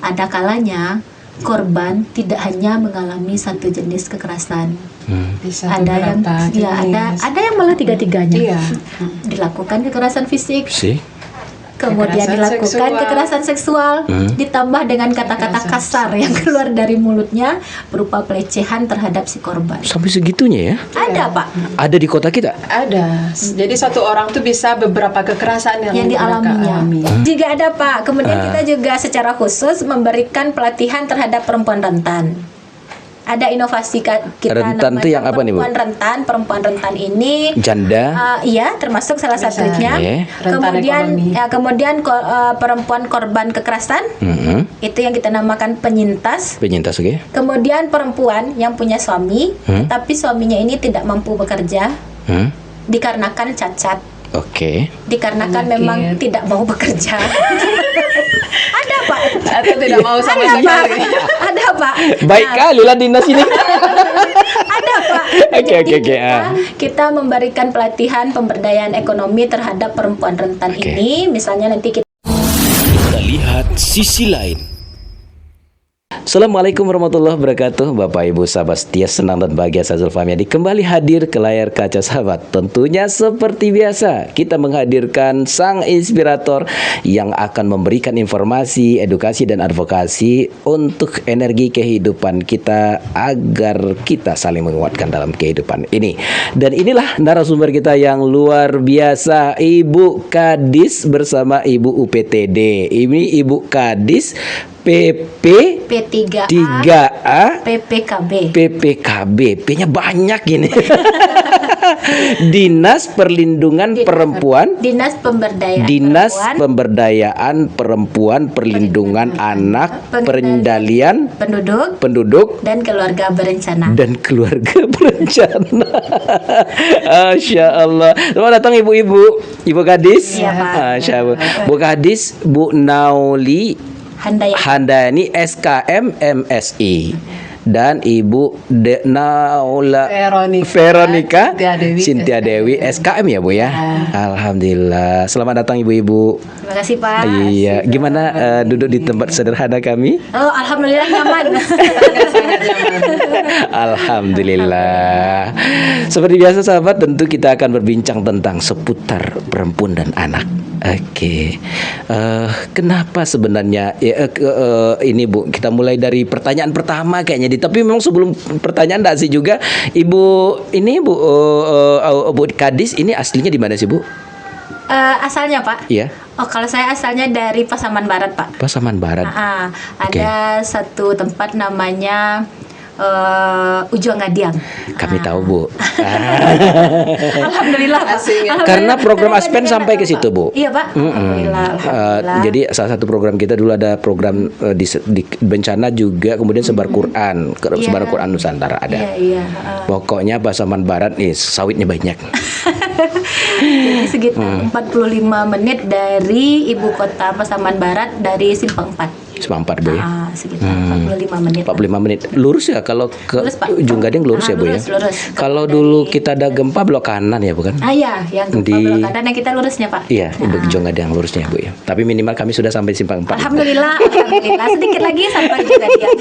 ada kalanya korban tidak hanya mengalami satu jenis kekerasan. Bisa Ada yang ada yang malah tiga-tiganya. Iya. Dilakukan kekerasan fisik, sih. kemudian Kekerasan dilakukan seksual. kekerasan seksual, ditambah dengan kata-kata Kekerasan kasar yang keluar dari mulutnya berupa pelecehan terhadap si korban. Sampai segitunya ya? Ada, Pak, Ada di kota kita? Ada. Jadi satu orang tuh bisa beberapa kekerasan yang yang mereka dialaminya. alami. Juga ada, Pak. Kemudian kita juga secara khusus memberikan pelatihan terhadap perempuan rentan. Ada inovasi kita Rentan itu yang apa nih, Bu? Perempuan rentan ini Janda? iya, termasuk salah Bisa. satunya. Oke. Rentan ekonomi. Kemudian perempuan korban kekerasan, itu yang kita namakan penyintas. Penyintas, oke? Kemudian perempuan yang punya suami, tapi suaminya ini tidak mampu bekerja dikarenakan cacat, Oke. dikarenakan Penyakit. memang tidak mau bekerja. Ada, Pak. Atau tidak mau sama Ada, Pak. sekali. Ada, Pak. Baik Nah, kali lah dinas ini. ada, Pak. Oke, Jadi oke, kita memberikan pelatihan pemberdayaan ekonomi terhadap perempuan rentan Oke. ini. Misalnya nanti kita Kita lihat sisi lain. Assalamualaikum warahmatullahi wabarakatuh. Bapak Ibu sahabat setia, senang dan bahagia saya Zulfami Adi kembali hadir ke layar kaca sahabat. Tentunya seperti biasa kita menghadirkan sang inspirator yang akan memberikan informasi, edukasi dan advokasi untuk energi kehidupan kita agar kita saling menguatkan dalam kehidupan ini. Dan inilah narasumber kita yang luar biasa, Ibu Kadis bersama Ibu UPTD. Ini Ibu Kadis PP P3A, 3A PPKB. PPKB, P-nya banyak ini. Dinas Perlindungan Perempuan, Dinas Pemberdayaan Dinas Perempuan, Pemberdayaan Perempuan, Perlindungan Anak, Pengendalian Penduduk dan Keluarga Berencana. Keluarga Berencana. Masya Allah. Selamat datang ibu-ibu, Ibu Kadis. Iya, Pak. Masya Allah. Bu Kadis, Bu Nauli Handayani SKM MSI dan Ibu Naula Veronica Cynthia Dewi SKM ya Bu ya. Alhamdulillah. Selamat datang ibu-ibu. Terima kasih, Pak. Iya, gimana duduk di tempat sederhana kami? Oh, alhamdulillah nyaman. Alhamdulillah. Seperti biasa sahabat, tentu kita akan berbincang tentang seputar perempuan dan anak. Oke. Kenapa sebenarnya ini Bu, kita mulai dari pertanyaan pertama kayaknya tapi memang sebelum pertanyaan enggak sih juga Ibu ini Bu Bu Kadis ini aslinya di mana sih Bu? Asalnya, Pak? Iya. Oh, kalau saya asalnya dari Pasaman Barat, Pak. Pasaman Barat. Ada satu tempat namanya Ujung Ngadiang. Kami tahu Bu. Alhamdulillah, Pak. Karena program Aspen sampai ke situ Bu. Iya, Pak. Alhamdulillah. Jadi salah satu program kita dulu ada program di bencana juga, kemudian sebar Quran, sebar Quran Nusantara ada. Iya. Pokoknya Pasaman Barat nih sawitnya banyak. Jadi sekitar 45 menit dari ibu kota Pasaman Barat, dari Simpang 4. Simpang 4 Bu ya. Sekitar 45 menit. 45 menit. Lurus ya kalau ke Lurus, Pak. Ujung Gading lurus ya Bu ya. Lurus. Kalau dulu kita ada gempa belok kanan ya bukan? Iya, yang gempa belok kanan yang kita lurusnya, Pak. Iya, untuk Ujung Gading lurusnya Bu ya. Tapi minimal kami sudah sampai Simpang 4. Alhamdulillah. Sedikit lagi sampai Ujung Gading.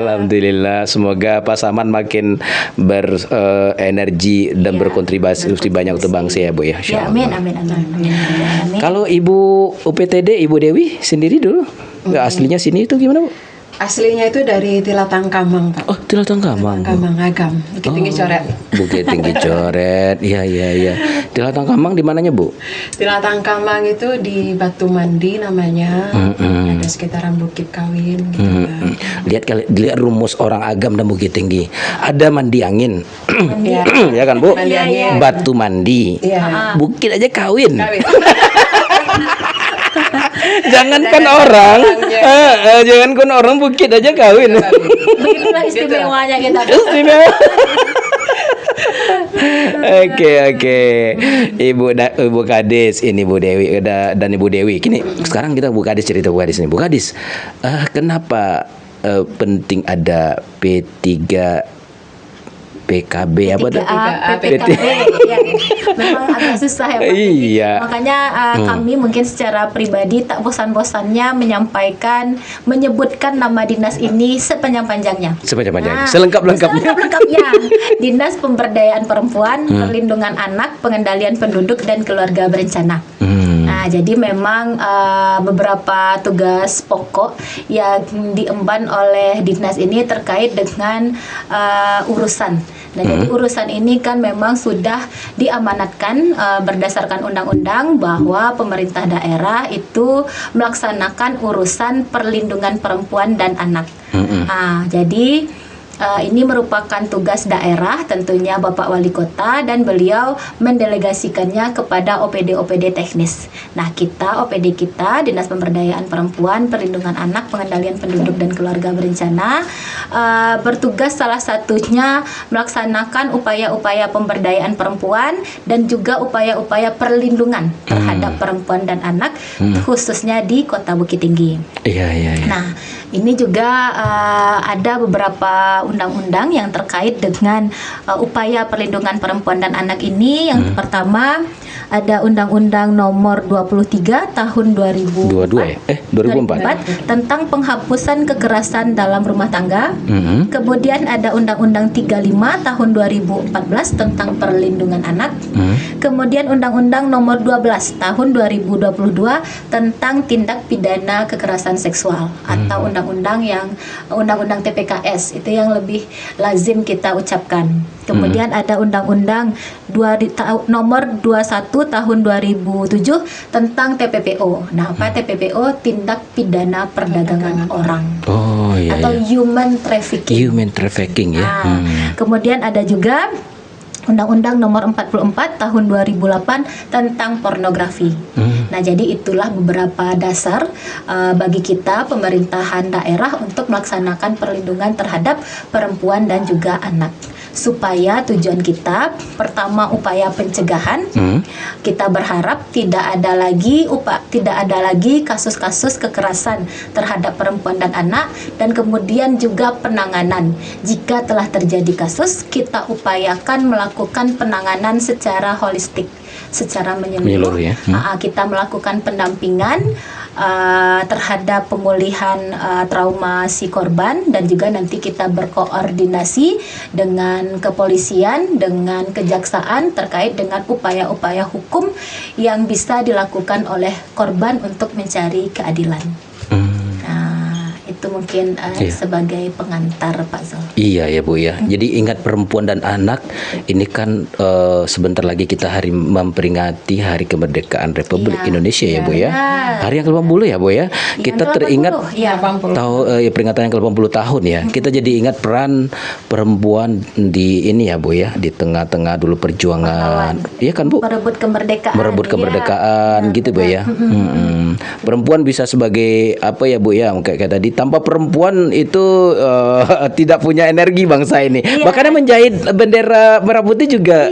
Alhamdulillah. Semoga Pasaman makin berenergi dan berkontribusi banyak untuk bangsa ya Bu ya. Ya, amin. Kalau Ibu UPTD, Ibu Dewi sendiri dulu aslinya sini itu gimana Bu? Aslinya itu dari Tilatang Kamang, Pak. Oh, Tilatang Kamang. Kamang Agam, Bukit Tinggi Coret. Bukit Tinggi Coret. Iya. Tilatang Kamang di mananya Bu? Tilatang Kamang itu di Batu Mandi namanya. Ada sekitaran Bukit Kawin gitu. Lihat rumus orang Agam dan Bukit Tinggi. Ada mandi angin. Iya. Ya kan Bu? Mandi angin. Batu mandi. Iya. Bukit aja kawin. Kawin. Jangankan orang, jangankan orang bukit aja kawin. Begitulah istimewanya kita. Istimewa. Oke. Ibu Kadis, ini Bu Dewi dan Ibu Dewi. Kini sekarang kita Bu Kadis, cerita Bu Kadis ini. Bu Kadis, kenapa penting ada P3 PKB apa tuh? PPKB ya. Memang agak susah ya Pak. Iya. Makanya kami mungkin secara pribadi tak bosan-bosannya menyebutkan nama dinas ini sepanjang-panjangnya. Sepanjang-panjangnya. Selengkap-lengkapnya. Selengkap-lengkapnya. Dinas Pemberdayaan Perempuan, Perlindungan Anak, Pengendalian Penduduk dan Keluarga Berencana. Nah, jadi memang beberapa tugas pokok yang diemban oleh dinas ini terkait dengan urusan. Nah, jadi urusan ini kan memang sudah diamanatkan berdasarkan undang-undang bahwa pemerintah daerah itu melaksanakan urusan perlindungan perempuan dan anak. Nah, jadi ini merupakan tugas daerah tentunya Bapak Wali Kota dan beliau mendelegasikannya kepada OPD-OPD teknis. Nah, OPD kita Dinas Pemberdayaan Perempuan, Perlindungan Anak, Pengendalian Penduduk dan Keluarga Berencana bertugas salah satunya melaksanakan upaya-upaya pemberdayaan perempuan dan juga upaya-upaya perlindungan terhadap perempuan dan anak khususnya di Kota Bukit Tinggi. Iya. Nah, ini juga ada beberapa undang-undang yang terkait dengan upaya perlindungan perempuan dan anak ini. Yang pertama ada Undang-Undang Nomor 23 Tahun 2004 tentang penghapusan kekerasan dalam rumah tangga. Kemudian ada Undang-Undang 35 Tahun 2014 tentang perlindungan anak. Kemudian Undang-Undang Nomor 12 Tahun 2022 tentang tindak pidana kekerasan seksual atau Undang-Undang TPKS, itu yang lebih lazim kita ucapkan. Kemudian ada Undang-Undang Nomor 21 Tahun 2007 tentang TPPO. Nah, apa TPPO? Tindak pidana perdagangan orang. Oh, iya. Atau human trafficking. Human trafficking ya. Nah, kemudian ada juga Undang-Undang Nomor 44 Tahun 2008 tentang pornografi. Nah, jadi itulah beberapa dasar bagi kita pemerintahan daerah untuk melaksanakan perlindungan terhadap perempuan dan juga anak. Supaya tujuan kita pertama upaya pencegahan. Kita berharap tidak ada lagi kasus-kasus kekerasan terhadap perempuan dan anak, dan kemudian juga penanganan. Jika telah terjadi kasus, kita upayakan melakukan penanganan secara holistik, secara menyeluruh ya. Kita melakukan pendampingan terhadap pemulihan trauma si korban, dan juga nanti kita berkoordinasi dengan kepolisian, dengan kejaksaan terkait dengan upaya-upaya hukum yang bisa dilakukan oleh korban untuk mencari keadilan. Itu mungkin sebagai pengantar Pak Zul. Iya ya Bu ya. Jadi ingat perempuan dan anak ini kan sebentar lagi kita memperingati Hari Kemerdekaan Republik Indonesia ya Bu ya. Hari yang ke-80 ya Bu ya. Kita teringat peringatan yang ke-80 tahun ya. Kita jadi ingat peran perempuan di ini ya Bu ya, di tengah-tengah dulu perjuangan. Iya kan Bu? Merebut kemerdekaan gitu Bu ya. Perempuan bisa sebagai apa ya Bu ya, kayak tadi, tanpa perempuan itu tidak punya energi bangsa ini. Makanya menjahit bendera merah putih juga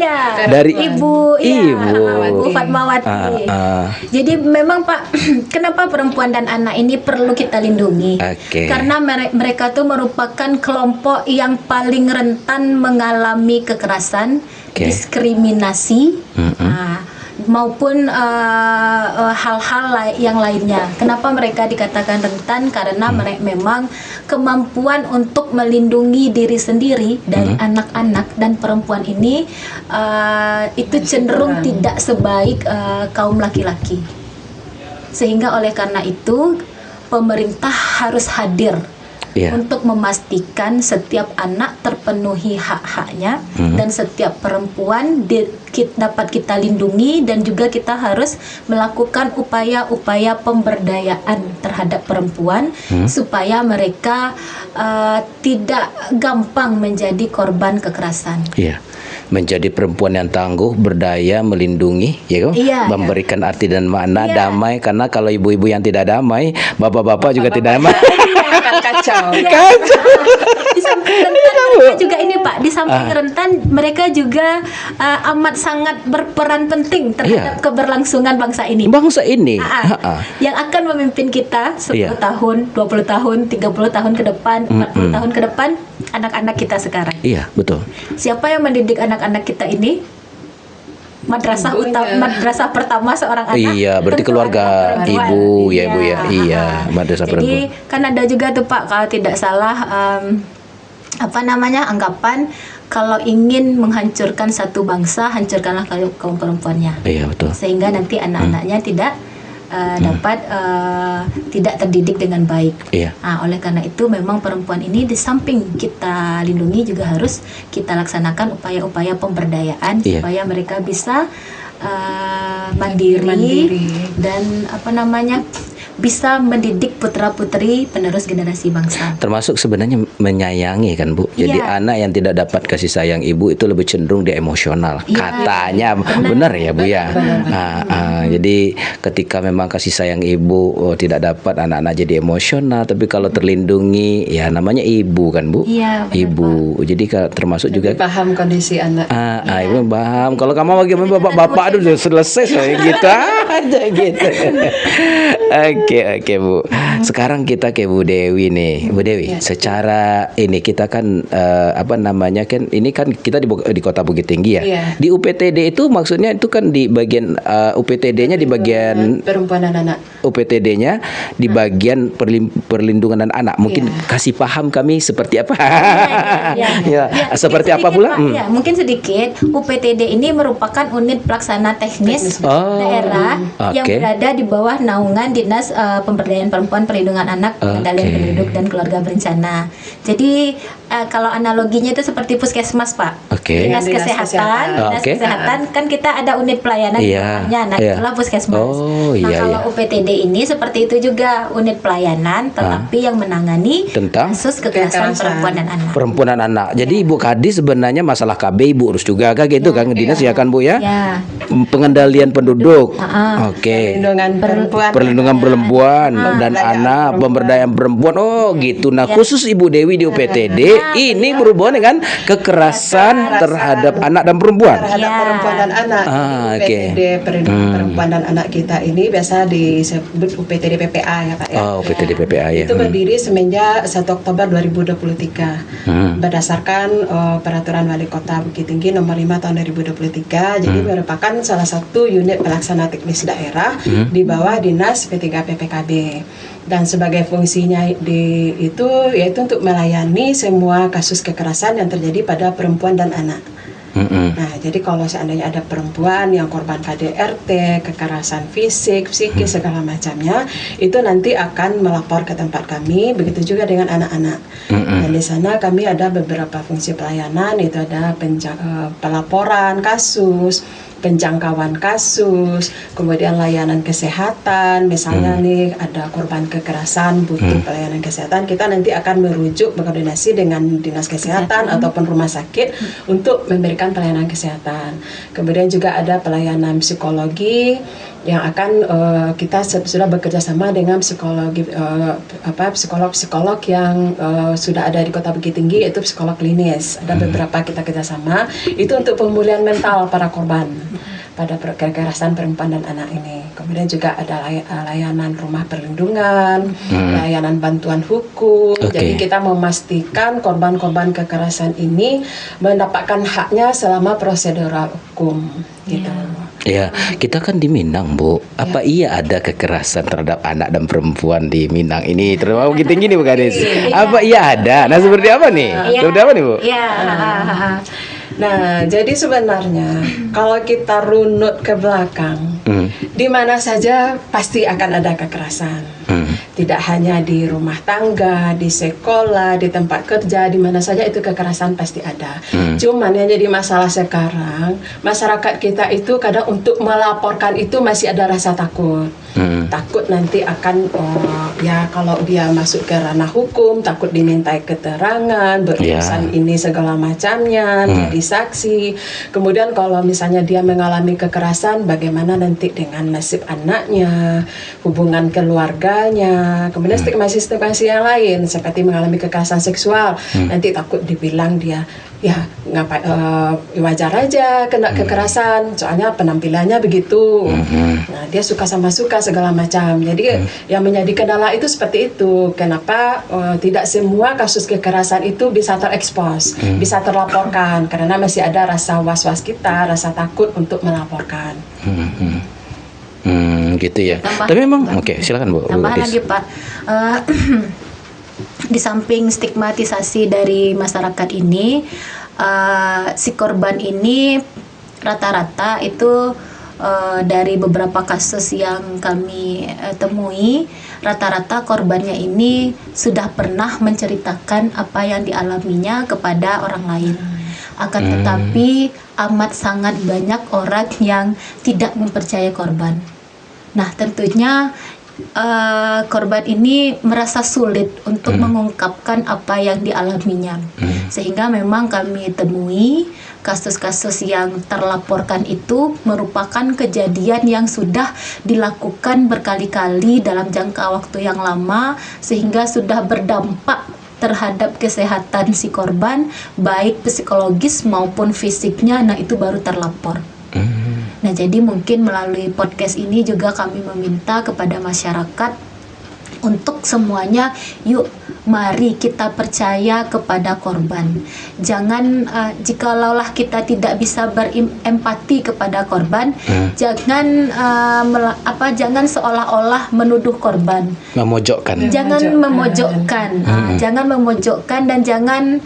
dari Ibu Fatmawati. Jadi memang Pak, kenapa perempuan dan anak ini perlu kita lindungi? Karena mereka tuh merupakan kelompok yang paling rentan mengalami kekerasan, diskriminasi, maupun hal-hal yang lainnya. Kenapa mereka dikatakan rentan? Karena memang kemampuan untuk melindungi diri sendiri dari anak-anak dan perempuan ini itu cenderung tidak sebaik kaum laki-laki. Sehingga oleh karena itu pemerintah harus hadir untuk memastikan setiap anak terpenuhi hak-haknya, dan setiap perempuan dapat kita lindungi, dan juga kita harus melakukan upaya-upaya pemberdayaan terhadap perempuan supaya mereka tidak gampang menjadi korban kekerasan. Menjadi perempuan yang tangguh, berdaya, melindungi, memberikan arti dan makna damai. Karena kalau ibu-ibu yang tidak damai, bapak-bapak juga tidak damai. akan kacau. Di samping rentan mereka juga ini Pak, di samping rentan mereka juga amat sangat berperan penting terhadap keberlangsungan bangsa ini. Yang akan memimpin kita 10 tahun, 20 tahun, 30 tahun ke depan, 40 tahun ke depan, anak-anak kita sekarang. Iya, betul. Siapa yang mendidik anak-anak kita ini? Madrasah pertama seorang anak. Iya, berarti keluarga ibu, ya ibu ya. Iya, madrasah perempuan. Jadi kan ada juga tuh Pak, kalau tidak salah anggapan kalau ingin menghancurkan satu bangsa, hancurkanlah kaum perempuannya. Iya, betul. Sehingga nanti anak-anaknya tidak tidak terdidik dengan baik. Oleh karena itu memang perempuan ini di samping kita lindungi juga harus kita laksanakan upaya-upaya pemberdayaan supaya mereka bisa mandiri dan bisa mendidik putra-putri penerus generasi bangsa. Termasuk sebenarnya menyayangi kan Bu. Jadi anak yang tidak dapat kasih sayang ibu itu lebih cenderung dia emosional. Katanya benar ya Bu ya. Jadi ketika memang kasih sayang ibu tidak dapat, anak-anak jadi emosional. Tapi kalau terlindungi ya namanya ibu kan Bu. Ibu. Jadi termasuk juga paham kondisi anak. Ibu paham. Kalau kamu bagaimana bapak-bapak aduh sudah selesai gitu aja gitu. Oke Bu. Sekarang kita ke Bu Dewi nih. Bu Dewi, secara ini kita kan ini kan kita di Kota Bukit Tinggi ya. Di UPTD itu maksudnya itu kan di bagian UPTD-nya di bagian perempuan dan anak. UPTD-nya di bagian perlindungan dan anak. Mungkin kasih paham kami seperti apa? Seperti apa pula? Mungkin sedikit. UPTD ini merupakan unit pelaksana teknis daerah yang berada di bawah naungan Dinas Pemberdayaan Perempuan, Perlindungan Anak, Pengendalian Penduduk dan Keluarga Berencana. Jadi kalau analoginya itu seperti puskesmas Pak. Dinas Kesehatan kan kita ada unit pelayanan di bawahnya. Nah itulah puskesmas. Kalau UPTD ini seperti itu juga, unit pelayanan tetapi yang menangani tentang kasus kekerasan perempuan dan anak. Perempuan dan anak. Jadi Ibu Kadis sebenarnya masalah KB Ibu urus juga kan gitu kan dinas ya kan Bu ya? Pengendalian penduduk. Perlindungan perempuan dan anak, pemberdayaan perempuan. Gitu. Nah, khusus Ibu Dewi di UPTD ini berhubungan dengan kekerasan terhadap anak dan perempuan. Terhadap perempuan dan anak. UPTD perlindungan perempuan dan anak kita ini biasa disebut UPTD PPA ya Pak ya. UPTD PPA ya. Itu berdiri semenjak 1 Oktober 2023 berdasarkan Peraturan Wali Kota Bukit Tinggi Nomor 5 Tahun 2023. Jadi merupakan salah satu unit pelaksana teknis daerah di bawah Dinas P3 PPKB. Dan sebagai fungsinya itu yaitu untuk melayani semua kasus kekerasan yang terjadi pada perempuan dan anak. Nah, jadi kalau seandainya ada perempuan yang korban KDRT, kekerasan fisik, psikis, segala macamnya, itu nanti akan melapor ke tempat kami. Begitu juga dengan anak-anak. Dan di sana kami ada beberapa fungsi pelayanan, itu ada pelaporan kasus, penjangkauan kasus, kemudian layanan kesehatan. Misalnya nih ada korban kekerasan butuh pelayanan kesehatan, kita nanti akan merujuk berkoordinasi dengan dinas kesehatan ataupun rumah sakit untuk memberikan pelayanan kesehatan. Kemudian juga ada pelayanan psikologi yang akan kita sudah bekerja sama dengan psikolog yang sudah ada di Kota Bukit Tinggi, yaitu psikolog klinis. Ada beberapa kita kerjasama itu untuk pemulihan mental para korban pada kekerasan perempuan dan anak ini. Kemudian juga ada layanan rumah perlindungan, layanan bantuan hukum. Jadi kita memastikan korban-korban kekerasan ini mendapatkan haknya selama prosedural hukum. Gitu. Ya, kita kan di Minang, Bu. Apa iya ada kekerasan terhadap anak dan perempuan di Minang ini? Terutama Bukit Tinggi nih, Bu Kadis. Apa iya ada? Nah, seperti apa nih? Seperti apa nih, Bu? Nah, jadi sebenarnya kalau kita runut ke belakang, di mana saja pasti akan ada kekerasan. Tidak hanya di rumah tangga, di sekolah, di tempat kerja, di mana saja itu kekerasan pasti ada. Cuman yang jadi masalah sekarang, masyarakat kita itu kadang untuk melaporkan itu masih ada rasa takut. takut nanti akan ya kalau dia masuk ke ranah hukum takut dimintai keterangan berurusan ini segala macamnya, jadi saksi. Kemudian kalau misalnya dia mengalami kekerasan, bagaimana nanti dengan nasib anaknya, hubungan keluarganya, kemudian stigma-stigmasi yang lain seperti mengalami kekerasan seksual, nanti takut dibilang dia ya ngapain wajar aja kena kekerasan soalnya penampilannya begitu. Nah, dia suka sama suka segala macam. Jadi yang menjadi kendala itu seperti itu. Kenapa tidak semua kasus kekerasan itu bisa terekspos, bisa terlaporkan karena masih ada rasa was-was kita, rasa takut untuk melaporkan. Gitu ya. Tapi memang oke, silakan Bu. Tambahan lagi Pak. Di samping stigmatisasi dari masyarakat ini, si korban ini rata-rata itu dari beberapa kasus yang kami temui, rata-rata korbannya ini sudah pernah menceritakan apa yang dialaminya kepada orang lain. Akan tetapi amat sangat banyak orang yang tidak mempercayai korban. Nah, tentunya korban ini merasa sulit untuk mengungkapkan apa yang dialaminya, sehingga memang kami temui kasus-kasus yang terlaporkan itu merupakan kejadian yang sudah dilakukan berkali-kali dalam jangka waktu yang lama, sehingga sudah berdampak terhadap kesehatan si korban, baik psikologis maupun fisiknya. Nah, itu baru terlapor. Nah, jadi mungkin melalui podcast ini juga kami meminta kepada masyarakat untuk semuanya, yuk mari kita percaya kepada korban. Jangan jikalaulah kita tidak bisa berempati kepada korban, jangan jangan seolah-olah menuduh korban. Memojokkan. Jangan memojokkan. Jangan memojokkan dan jangan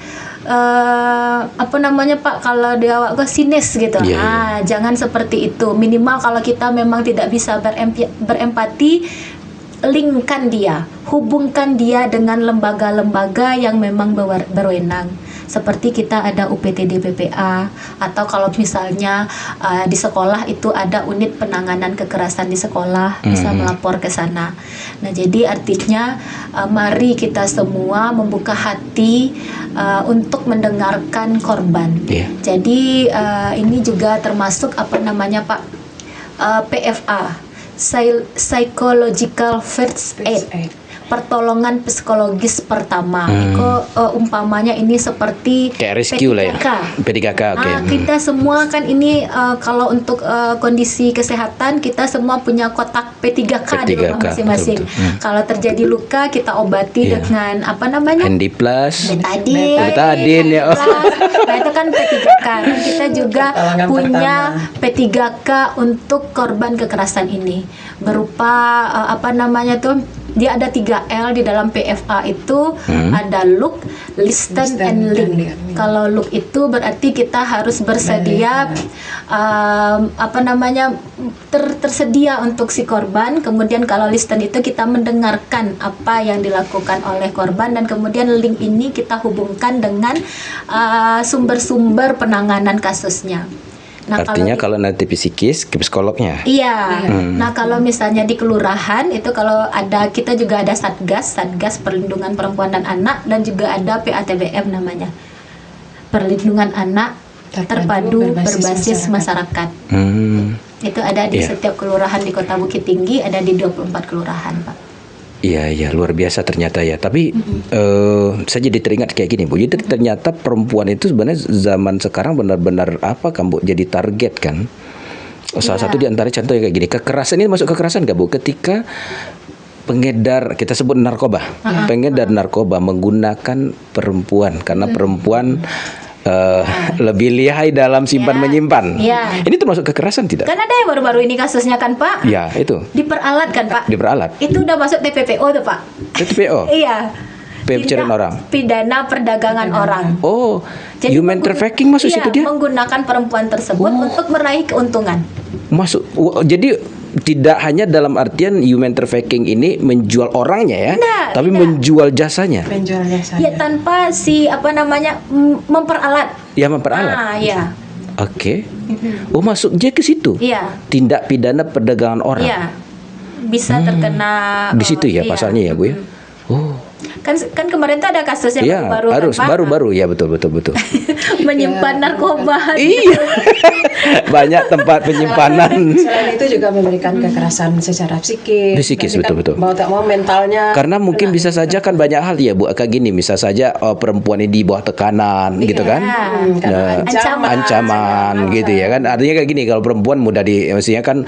Pak, kalau dia awak sinis gitu. Jangan seperti itu. Minimal kalau kita memang tidak bisa berempati, linkkan dia, hubungkan dia dengan lembaga-lembaga yang memang berwenang. Seperti kita ada UPTD PPA, atau kalau misalnya di sekolah itu ada unit penanganan kekerasan di sekolah, bisa melapor ke sana. Nah, jadi artinya mari kita semua membuka hati untuk mendengarkan korban. Jadi ini juga termasuk Pak, PFA, Psychological First Aid. Pertolongan psikologis pertama. Umpamanya ini seperti kayak rescue lah ya. P3K. Oke. Kita semua kan ini kalau untuk kondisi kesehatan kita semua punya kotak P3K di rumah masing-masing. Kalau terjadi luka kita obati dengan Handiplas, Betadine ya. Nah, itu kan P3K. Dan kita juga punya P3K untuk korban kekerasan ini berupa dia ada 3L di dalam PFA itu. Ada look, listen, and link. Kalau look itu berarti kita harus bersedia tersedia untuk si korban. Kemudian kalau listen itu kita mendengarkan apa yang dilakukan oleh korban, dan kemudian link ini kita hubungkan dengan sumber-sumber penanganan kasusnya. Nah, artinya kalau nanti psikis ke psikolognya. Iya. Nah, kalau misalnya di kelurahan itu kita juga ada Satgas Perlindungan Perempuan dan Anak, dan juga ada PATBM namanya. Perlindungan Anak Terpadu Berbasis Masyarakat. Itu ada di setiap kelurahan di Kota Bukit Tinggi, ada di 24 kelurahan, Pak. Iya, luar biasa ternyata ya. Tapi saya jadi teringat kayak gini, Bu. Jadi ternyata perempuan itu sebenarnya zaman sekarang benar-benar Bu, jadi target kan. Salah satu di antara contohnya kayak gini. Kekerasan ini masuk kekerasan nggak, Bu? Ketika pengedar, kita sebut narkoba, pengedar narkoba menggunakan perempuan, karena perempuan lebih lihai dalam simpan-menyimpan. Ini termasuk kekerasan tidak? Kan ada yang baru-baru ini kasusnya kan, Pak? Ya, itu. Diperalat kan, Pak? Diperalat. Itu udah masuk TPPO tuh, Pak. TPPO? Iya. Pencurian orang. Pidana perdagangan orang. Oh, jadi human trafficking masuk situ dia? Menggunakan perempuan tersebut untuk meraih keuntungan. Masuk. Jadi tidak hanya dalam artian human trafficking ini menjual orangnya ya, tapi menjual jasanya. Menjual jasanya. Ya, tanpa memperalat. Ya, memperalat. Ya. Oke. Oh, masuk dia ke situ. Iya. Tindak pidana perdagangan orang. Iya. bisa terkena Di situ ya iya. pasalnya ya Bu ya. Oh. Kan kemarin tuh ada kasus yang Iya, baru harus kan, Pak? baru ya betul. Menyimpan narkoba. Iya. Banyak tempat penyimpanan. Selain itu juga memberikan kekerasan secara psikis. Psikis, Nanti kan betul. Mau tak mau mentalnya. Karena mungkin bisa saja kan banyak hal ya Bu, kayak gini, bisa saja perempuan ini di bawah tekanan gitu kan. Karena Ancaman gitu ya kan. Artinya kayak gini, kalau perempuan mudah maksudnya kan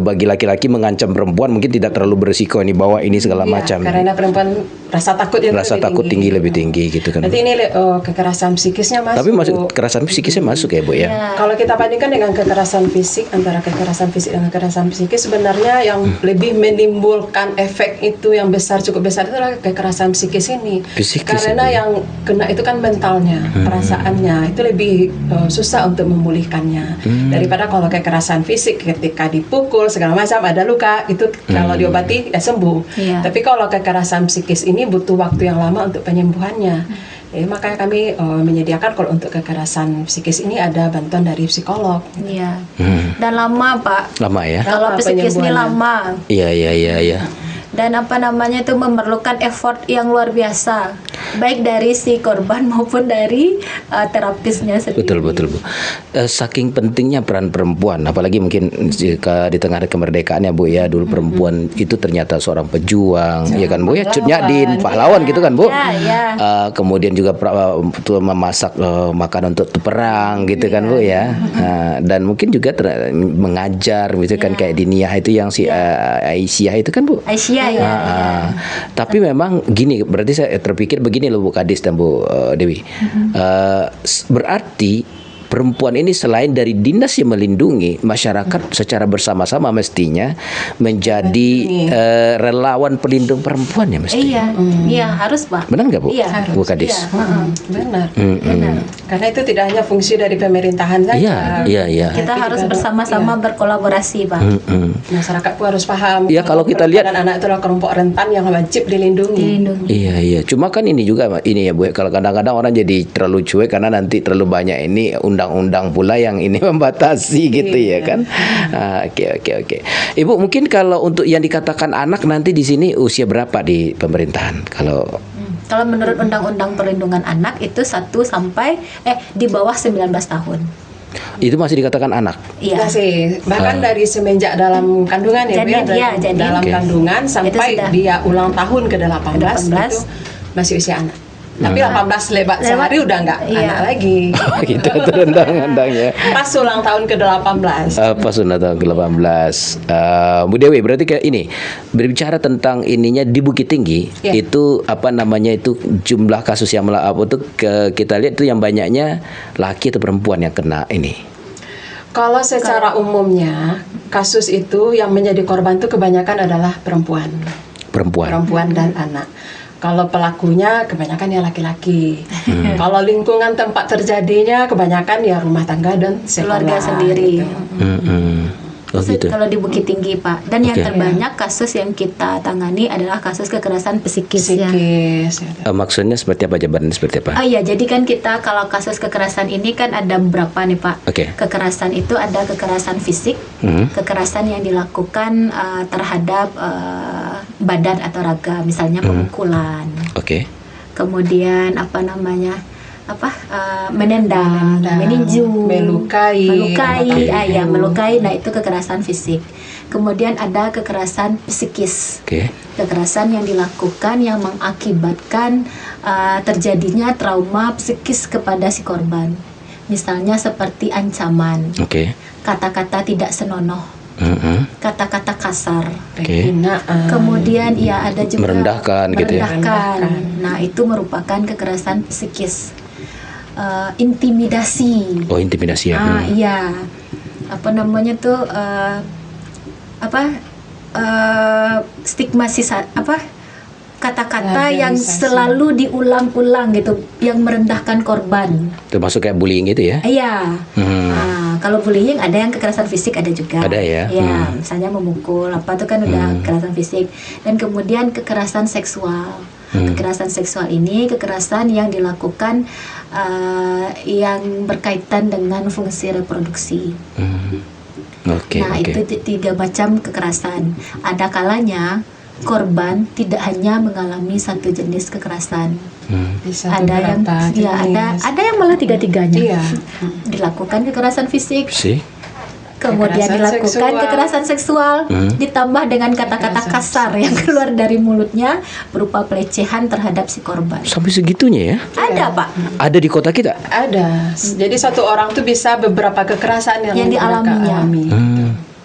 bagi laki-laki mengancam perempuan mungkin tidak terlalu berisiko ini bawa ini segala Iya, macam. karena perempuan rasa takut yang Rasa takut tinggi lebih tinggi gitu kan. Nanti ini kekerasan psikisnya masuk. Tapi masuk kekerasan psikisnya masuk ya Bu ya. Kalau kita bandingkan dengan kekerasan fisik, antara kekerasan fisik dan kekerasan psikis, sebenarnya yang lebih menimbulkan efek itu yang besar, cukup besar, itu adalah kekerasan psikis ini. Psikis Karena ya, yang kena itu kan mentalnya, perasaannya, itu lebih susah untuk memulihkannya daripada kalau kekerasan fisik ketika dipukul segala macam ada luka itu kalau diobati ya sembuh. Iya. Tapi kalau kekerasan psikis ini butuh waktu yang lama untuk penyembuhannya. Makanya kami menyediakan kalau untuk kekerasan psikis ini ada bantuan dari psikolog. Iya. Dan lama, Pak. Lama ya. Kalau Lama psikis ini penyembuhannya. lama. Iya. Dan apa namanya itu memerlukan effort yang luar biasa, baik dari si korban maupun dari terapisnya sendiri. Betul Bu. Saking pentingnya peran perempuan, apalagi mungkin jika di tengah kemerdekaan ya Bu ya, dulu perempuan itu ternyata seorang pejuang, ya kan Bu ya, Cut Nyak pahlawan gitu kan Bu. Ya. Kemudian juga memasak makanan untuk perang gitu kan Bu ya. Dan mungkin juga mengajar misalkan kayak di Niah itu yang si Aisyah itu kan Bu. Aisyah ya. Tapi memang gini, berarti saya terpikir begini loh Bu Kadis dan Bu Dewi. Berarti perempuan ini selain dari dinas yang melindungi, masyarakat secara bersama-sama mestinya menjadi relawan pelindung perempuan ya mesti. Iya harus Pak. Benar nggak Bu? Iya, Bu Kadis. Benar. Benar. Karena itu tidak hanya fungsi dari pemerintahan saja. Iya. Kita Tapi harus juga bersama-sama berkolaborasi Pak. Masyarakat pun harus paham. Ya, kalau kita lihat- anak itu adalah kelompok rentan yang wajib dilindungi. Iya. Cuma kan ini juga ini ya Bu, kalau kadang-kadang orang jadi terlalu cuek karena nanti terlalu banyak ini undang-undang pula yang ini membatasi gitu ya kan. Oke. Ibu mungkin kalau untuk yang dikatakan anak nanti di sini usia berapa di pemerintahan? Kalau menurut Undang-Undang Perlindungan Anak itu 1 sampai di bawah 19 tahun. Itu masih dikatakan anak. Iya. Masih bahkan dari semenjak dalam kandungan ya Bu, Janin. dalam kandungan sampai sudah. dia ulang tahun ke-18 itu masih usia anak. Tapi 18 lewat sehari udah nggak anak lagi. Kita terendang-endang ya. Pas ulang tahun ke-18. Pas ulang tahun ke-18. Bu Dewi, berarti kayak ini berbicara tentang ininya di Bukit Tinggi itu apa namanya itu jumlah kasus yang kita lihat itu yang banyaknya laki atau perempuan yang kena ini. Kalau secara umumnya kasus itu yang menjadi korban itu kebanyakan adalah perempuan dan anak. Kalau pelakunya kebanyakan ya laki-laki. Kalau lingkungan tempat terjadinya kebanyakan ya rumah tangga dan keluarga sendiri. Oh, gitu. Kalau di Bukit Tinggi Pak. Dan yang terbanyak kasus yang kita tangani adalah kasus kekerasan psikis ya. Maksudnya seperti apa, jawabannya seperti apa? Oh iya, jadi kan kita kalau kasus kekerasan ini kan ada beberapa nih Pak. Kekerasan itu ada kekerasan fisik, kekerasan yang dilakukan terhadap badan atau raga, misalnya pemukulan. Kemudian menendang, meninju, melukai. Nah itu kekerasan fisik. Kemudian ada kekerasan psikis. Kekerasan yang dilakukan yang mengakibatkan terjadinya trauma psikis kepada si korban. Misalnya seperti ancaman, kata-kata tidak senonoh, kata-kata kasar, kemudian ada juga merendahkan. Nah itu merupakan kekerasan psikis. Intimidasi. Intimidasi ya. Iya. Kata-kata yang selalu diulang-ulang gitu, yang merendahkan korban. Termasuk kayak bullying gitu ya? Iya. Kalau bullying ada yang kekerasan fisik ada juga. Ada ya. Ya, misalnya memukul itu kan udah kekerasan fisik. Dan kemudian kekerasan seksual. Kekerasan seksual ini kekerasan yang dilakukan yang berkaitan dengan fungsi reproduksi. Nah, itu 3 macam kekerasan. Ada kalanya korban tidak hanya mengalami satu jenis kekerasan. Bisa Ada yang jenis. ada yang malah 3-tiganya. Iya. Dilakukan kekerasan fisik, kemudian Kekerasan dilakukan seksual. kekerasan seksual, ditambah dengan kata-kata kasar yang keluar dari mulutnya berupa pelecehan terhadap si korban. Sampai segitunya ya? Ada, Pak. Ada di kota kita? Ada. Jadi satu orang tuh bisa beberapa kekerasan yang Yang mereka dialaminya. alami.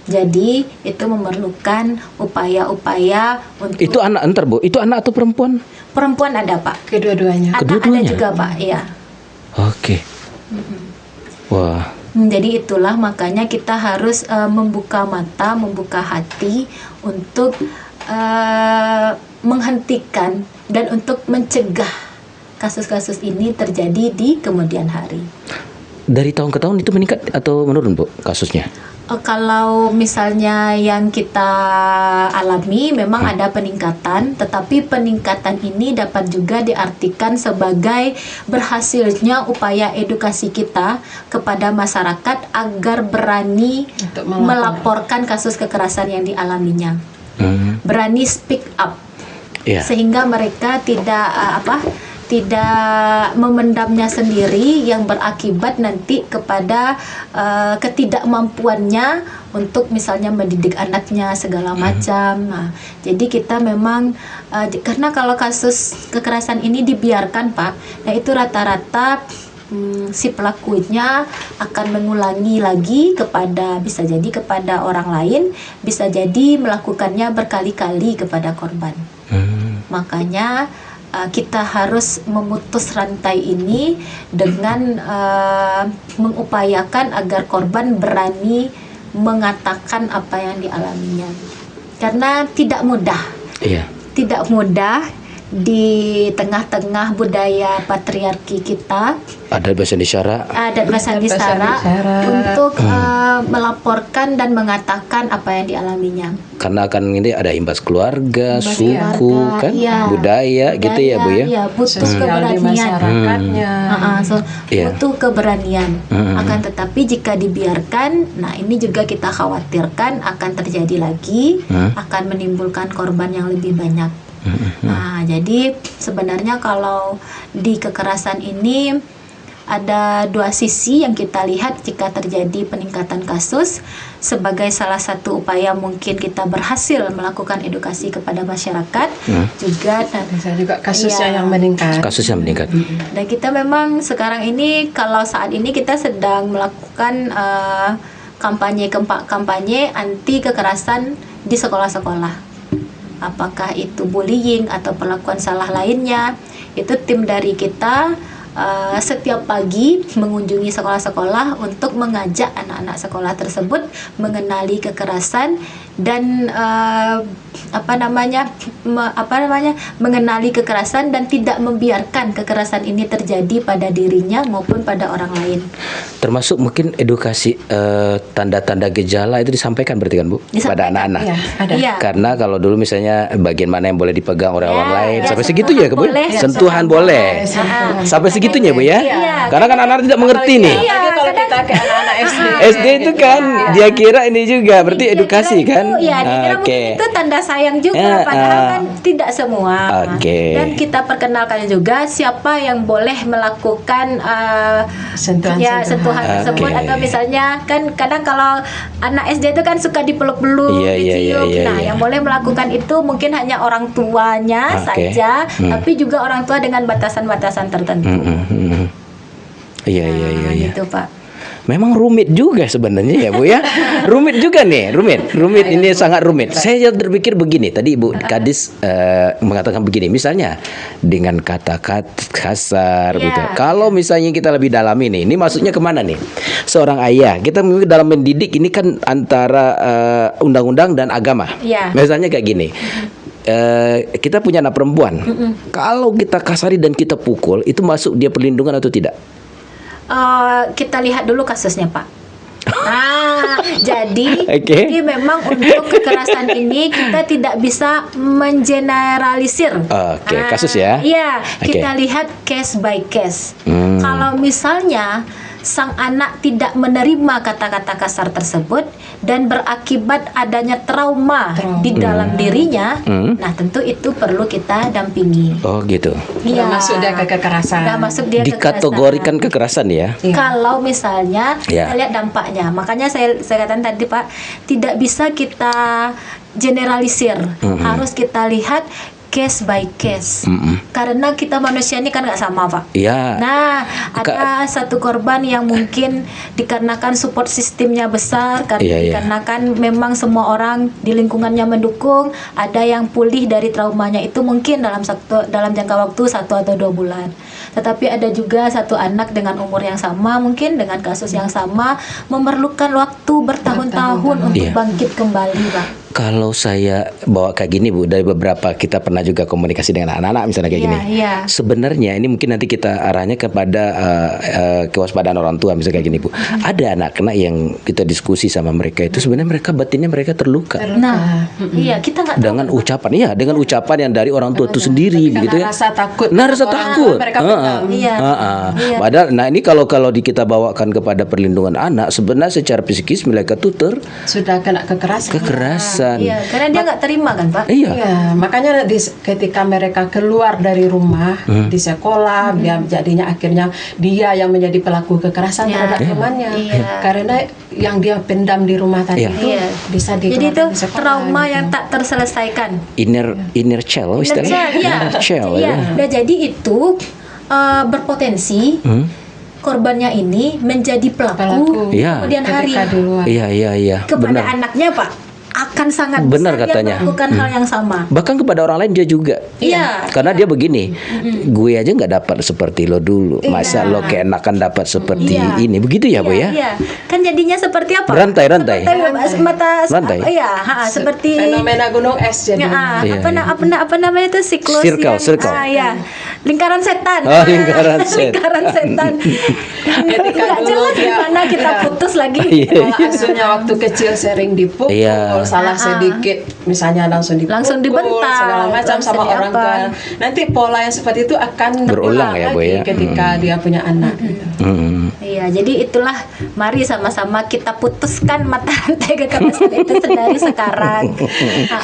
Jadi itu memerlukan upaya-upaya untuk Itu anak, entar Bu, itu anak atau perempuan? perempuan ada, Pak. Kedua-duanya. Anak ada Kedua-duanya? juga, Pak. Iya. Oke. Wah. Jadi itulah makanya kita harus membuka mata, membuka hati untuk menghentikan dan untuk mencegah kasus-kasus ini terjadi di kemudian hari. Dari tahun ke tahun itu meningkat atau menurun Bu kasusnya? Kalau misalnya yang kita alami memang ada peningkatan, tetapi peningkatan ini dapat juga diartikan sebagai berhasilnya upaya edukasi kita kepada masyarakat agar berani Untuk melaporkan kasus kekerasan yang dialaminya. Berani speak up. Iya. Sehingga mereka tidak memendamnya sendiri yang berakibat nanti kepada ketidakmampuannya untuk misalnya mendidik anaknya segala macam. Nah, jadi kita memang karena kalau kasus kekerasan ini dibiarkan, Pak, nah itu rata-rata si pelakunya akan mengulangi lagi bisa jadi kepada orang lain, bisa jadi melakukannya berkali-kali kepada korban. Makanya kita harus memutus rantai ini dengan mengupayakan agar korban berani mengatakan apa yang dialaminya. Karena tidak mudah. Iya. Tidak mudah di tengah-tengah budaya patriarki kita, Ada bahasa isyarat. adat bahasa isyarat untuk melaporkan dan mengatakan apa yang dialaminya. Karena kan ini ada imbas keluarga, Imbas suku, keluarga, kan, iya. budaya, gitu ya Bu ya. Iya, butuh Sosial di keberanian. masyarakatnya. Iya. Butuh keberanian. Akan tetapi jika dibiarkan, nah ini juga kita khawatirkan akan terjadi lagi, akan menimbulkan korban yang lebih banyak. Nah, jadi sebenarnya kalau di kekerasan ini ada 2 sisi yang kita lihat jika terjadi peningkatan kasus. Sebagai salah satu upaya mungkin kita berhasil melakukan edukasi kepada masyarakat juga. Bisa juga kasusnya Iya. yang meningkat. Kasus yang meningkat. Dan kita memang sekarang ini, kalau saat ini kita sedang melakukan kampanye anti kekerasan di sekolah-sekolah. Apakah itu bullying atau perlakuan salah lainnya, itu tim dari kita setiap pagi mengunjungi sekolah-sekolah untuk mengajak anak-anak sekolah tersebut mengenali kekerasan dan mengenali kekerasan dan tidak membiarkan kekerasan ini terjadi pada dirinya maupun pada orang lain. Termasuk mungkin edukasi tanda-tanda gejala itu disampaikan berarti kan Bu? Pada anak-anak. Iya, ada. Iya. Karena kalau dulu misalnya bagian mana yang boleh dipegang oleh orang lain, ya, sampai segitu ya Bu? boleh, Sentuhan boleh. Sampai segitunya Bu ya? Iya. Karena kan anak-anak tidak mengerti nih. Apalagi kalau kita ke anak-anak SD. SD itu kan dia kira ini juga berarti Dia edukasi kira kan? itu, ya, dia kira mungkin itu tanda sayang juga, padahal kan tidak semua. Oke. Dan kita perkenalkan juga siapa yang boleh melakukan sentuhan tersebut. Oke. Atau misalnya kan kadang kalau anak SD itu kan suka dipeluk-peluk, Iya, iya, dicium. iya, Nah, iya. yang boleh melakukan itu mungkin hanya orang tuanya Oke. saja, tapi juga orang tua dengan batasan-batasan tertentu. Iya, iya, iya, iya. Gitu, Pak. Memang rumit juga sebenarnya ya Bu ya. Rumit juga nih, rumit ini sangat rumit. Saya berpikir begini, tadi Ibu Kadis mengatakan begini, misalnya dengan kata-kata kasar Iya. gitu. Kalau misalnya kita lebih dalam ini maksudnya kemana nih? Seorang ayah, kita dalam mendidik ini kan antara undang-undang dan agama. Iya. Misalnya kayak gini. Kita punya anak perempuan. Kalau kita kasari dan kita pukul, itu masuk dia perlindungan atau tidak? Kita lihat dulu kasusnya, Pak. Jadi Oke. memang untuk kekerasan ini kita tidak bisa mengeneralisir. Oke, kasus ya. Iya, Oke. kita lihat case by case. Hmm. Kalau misalnya sang anak tidak menerima kata-kata kasar tersebut dan berakibat adanya trauma di dalam dirinya, nah tentu itu perlu kita dampingi. Oh gitu. Udah masuk dia ke kekerasan. Udah masuk dia Dikategorikan kekerasan ya. Kalau misalnya Ya. kita lihat dampaknya, makanya saya katakan tadi Pak, tidak bisa kita generalisir, harus kita lihat case by case. Karena kita manusia ini kan nggak sama Pak. Iya. Nah, ada satu korban yang mungkin dikarenakan support sistemnya besar, karena Iya, iya. dikarenakan memang semua orang di lingkungannya mendukung, ada yang pulih dari traumanya itu mungkin dalam jangka waktu 1 atau 2 bulan. Tetapi ada juga satu anak dengan umur yang sama, mungkin dengan kasus yang sama, memerlukan waktu bertahun-tahun untuk Iya. bangkit kembali, Pak. Kalau saya bawa kayak gini Bu, dari beberapa kita pernah juga komunikasi dengan anak-anak misalnya kayak Iya, gini. iya. Sebenarnya ini mungkin nanti kita arahnya kepada kewaspadaan orang tua misalnya kayak gini Bu. Ada anak-anak yang kita diskusi sama mereka itu sebenarnya mereka batinnya mereka terluka. Nah, iya kita nggak tahu. Dengan ucapan yang dari orang tua itu sendiri Karena begitu ya. rasa takut. Nah, rasa Orang takut. tua mereka pendam. Iya. Iya. Padahal nah ini kalau kita bawakan kepada perlindungan anak, sebenarnya secara psikis mereka tuh Sudah kena kekerasan. kekerasan. Iya, karena dia nggak terima kan, Pak. Iya. Iya, makanya ketika mereka keluar dari rumah di sekolah, jadinya akhirnya dia yang menjadi pelaku kekerasan Iya. terhadap temannya. Iya. Karena yang dia pendam di rumah tadi Iya. itu Iya. bisa Jadi itu dikeluarkan di sekolah. trauma gitu. yang tak terselesaikan. Inner child istilahnya. Iya. Inner child Iya. ya. Nah, jadi itu berpotensi korbannya ini menjadi pelaku Iya. kemudian hari Ketika di luar. Iya. kepada Benar. anaknya, Pak, akan sangat Benar besar dia katanya. melakukan hal yang sama. Bahkan kepada orang lain dia juga. Iya. Karena dia begini, gue aja nggak dapat seperti lo dulu. Masa lo keenakan dapat seperti Iya. ini? Begitu ya, Bu ya? Iya. Kan jadinya seperti apa? Rantai. Seperti mata Rantai. Iya, seperti Fenomena gunung es ya, jadinya. Iya, apa namanya itu siklus Circle. ya. Lingkaran setan. Oh, lingkaran setan. Lingkaran setan. Ketika Nggak dulu jelas dia- gimana kita iya. putus lagi. Iya. Pola asuhnya waktu kecil sering dipukul, Iya. salah sedikit misalnya langsung dipukul, Langsung dibentak, segala macam langsung sama orang tua. diapa. Nanti pola yang seperti itu akan Berulang ya, Bu, lagi ya. ketika dia punya anak. Gitu. Iya, jadi itulah mari sama-sama kita putuskan mata rantai kekerasan itu dari sekarang.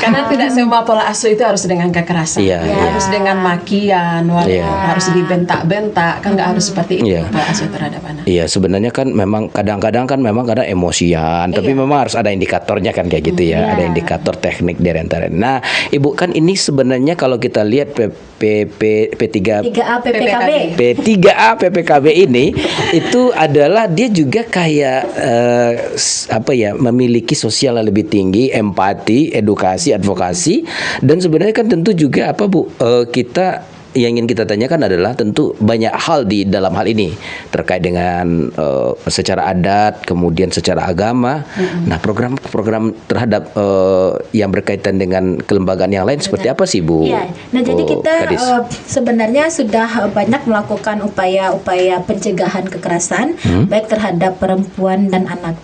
Karena tidak semua pola asuh itu harus dengan kekerasan, Iya, harus dengan makian, Iya. harus dibentak-bentak, kan nggak harus seperti itu Iya. pola asuh terhadap anak. Iya, sebenarnya kan memang kadang-kadang emosian, tapi memang harus ada indikatornya kan kayak gitu ya. Ada indikator teknik dari antara. Nah, Ibu kan ini sebenarnya kalau kita lihat P3 3A PPKB. P3A PPKB ini itu adalah dia juga kayak memiliki sosial yang lebih tinggi, empati, edukasi, advokasi, dan sebenarnya kan tentu juga kita yang ingin kita tanyakan adalah tentu banyak hal di dalam hal ini terkait dengan secara adat, kemudian secara agama. Nah, program-program terhadap yang berkaitan dengan kelembagaan yang lain seperti apa sih, Bu? Iya. Nah, jadi kita Kadis? sebenarnya sudah banyak melakukan upaya-upaya pencegahan kekerasan baik terhadap perempuan dan anak.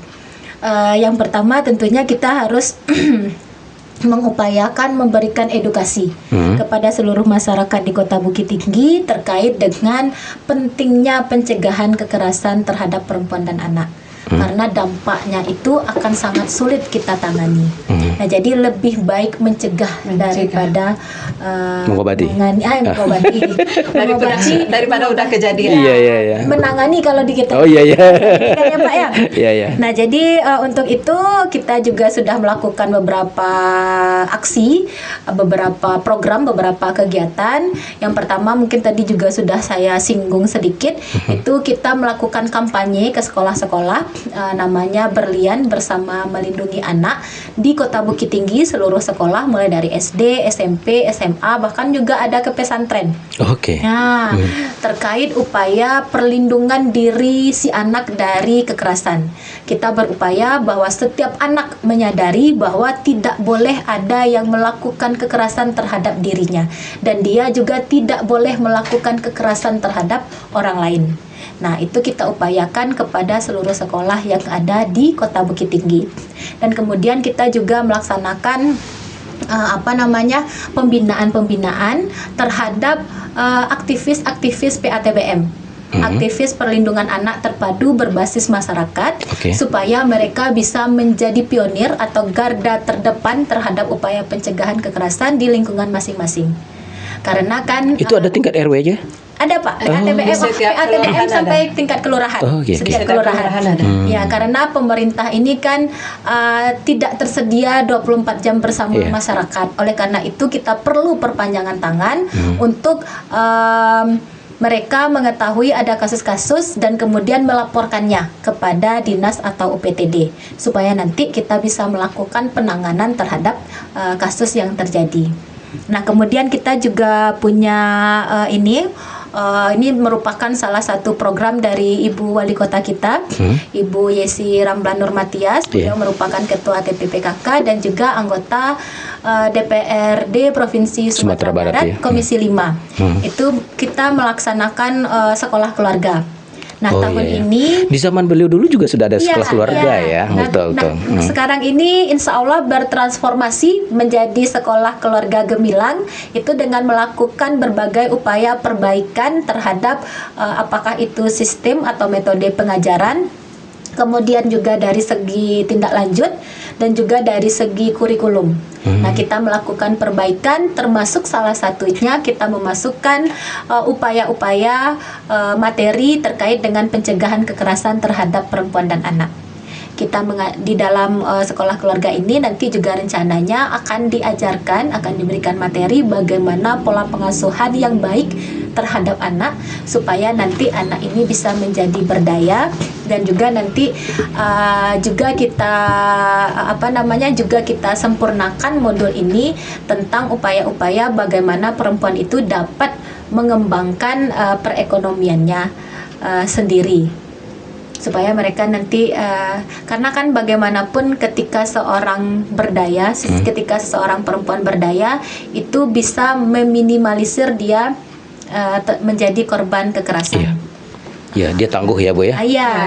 Yang pertama tentunya kita harus mengupayakan memberikan edukasi kepada seluruh masyarakat di Kota Bukit Tinggi terkait dengan pentingnya pencegahan kekerasan terhadap perempuan dan anak. Karena dampaknya itu akan sangat sulit kita tangani. Nah, jadi lebih baik mencegah daripada Mengobati. mengobati. Daripada udah kejadian. Iya. Menangani kalau di kita. Oh iya. Kan ya, Pak ya? Iya. Nah, jadi untuk itu kita juga sudah melakukan beberapa aksi, beberapa program, beberapa kegiatan. Yang pertama mungkin tadi juga sudah saya singgung sedikit, itu kita melakukan kampanye ke sekolah-sekolah, namanya Berlian Bersama Melindungi Anak di Kota Bukit Tinggi, seluruh sekolah mulai dari SD, SMP, SMA, bahkan juga ada ke pesantren. Oke. Nah, terkait upaya perlindungan diri si anak dari kekerasan. Kita berupaya bahwa setiap anak menyadari bahwa tidak boleh ada yang melakukan kekerasan terhadap dirinya. Dan dia juga tidak boleh melakukan kekerasan terhadap orang lain. Nah, itu kita upayakan kepada seluruh sekolah yang ada di Kota Bukit Tinggi. Dan kemudian kita juga melaksanakan pembinaan terhadap aktivis-aktivis PATBM. aktivis perlindungan anak terpadu berbasis masyarakat, supaya mereka bisa menjadi pionir atau garda terdepan terhadap upaya pencegahan kekerasan di lingkungan masing-masing. Karena kan itu ada tingkat RW aja? Ada Pak, ATBM sampai tingkat kelurahan, setiap kelurahan ada. Ya, karena pemerintah ini kan tidak tersedia 24 jam bersama masyarakat. Oleh karena itu kita perlu perpanjangan tangan untuk mereka mengetahui ada kasus-kasus dan kemudian melaporkannya kepada dinas atau UPTD supaya nanti kita bisa melakukan penanganan terhadap kasus yang terjadi. Nah, kemudian kita juga punya ini merupakan salah satu program dari Ibu Wali Kota kita, Ibu Yesi Ramlan Nurmatias. Beliau merupakan Ketua TPPKK dan juga anggota DPRD Provinsi Sumatera Barat, Komisi 5. Itu kita melaksanakan sekolah keluarga. Nah, tahun ini di zaman beliau dulu juga sudah ada sekolah keluarga ya. Betul. Sekarang ini insya Allah bertransformasi menjadi sekolah keluarga gemilang, itu dengan melakukan berbagai upaya perbaikan terhadap apakah itu sistem atau metode pengajaran, kemudian juga dari segi tindak lanjut dan juga dari segi kurikulum. Nah, kita melakukan perbaikan, termasuk salah satunya kita memasukkan upaya-upaya materi terkait dengan pencegahan kekerasan terhadap perempuan dan anak. Kita di dalam sekolah keluarga ini nanti juga rencananya akan diberikan materi bagaimana pola pengasuhan yang baik terhadap anak supaya nanti anak ini bisa menjadi berdaya, dan juga nanti juga kita sempurnakan modul ini tentang upaya-upaya bagaimana perempuan itu dapat mengembangkan perekonomiannya sendiri. Supaya mereka nanti karena kan bagaimanapun ketika seorang berdaya, ketika seseorang perempuan berdaya itu bisa meminimalisir dia menjadi korban kekerasan. Ya, dia tangguh ya, Bu ya.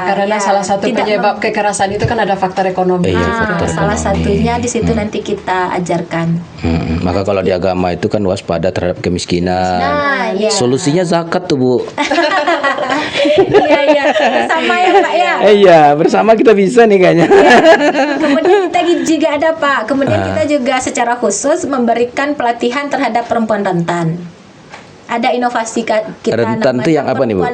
Karena salah satu penyebab kekerasan itu kan ada faktor ekonomi. Salah satunya di situ nanti kita ajarkan. Maka kalau di agama itu kan waspada terhadap kemiskinan. Solusinya zakat tuh, Bu. Iya, bersama ya Pak ya. Iya, bersama kita bisa nih kayaknya. Kemudian kita juga ada Pak. Kemudian kita juga secara khusus memberikan pelatihan terhadap perempuan rentan. Ada inovasi kita rentan itu yang apa nih, Bu?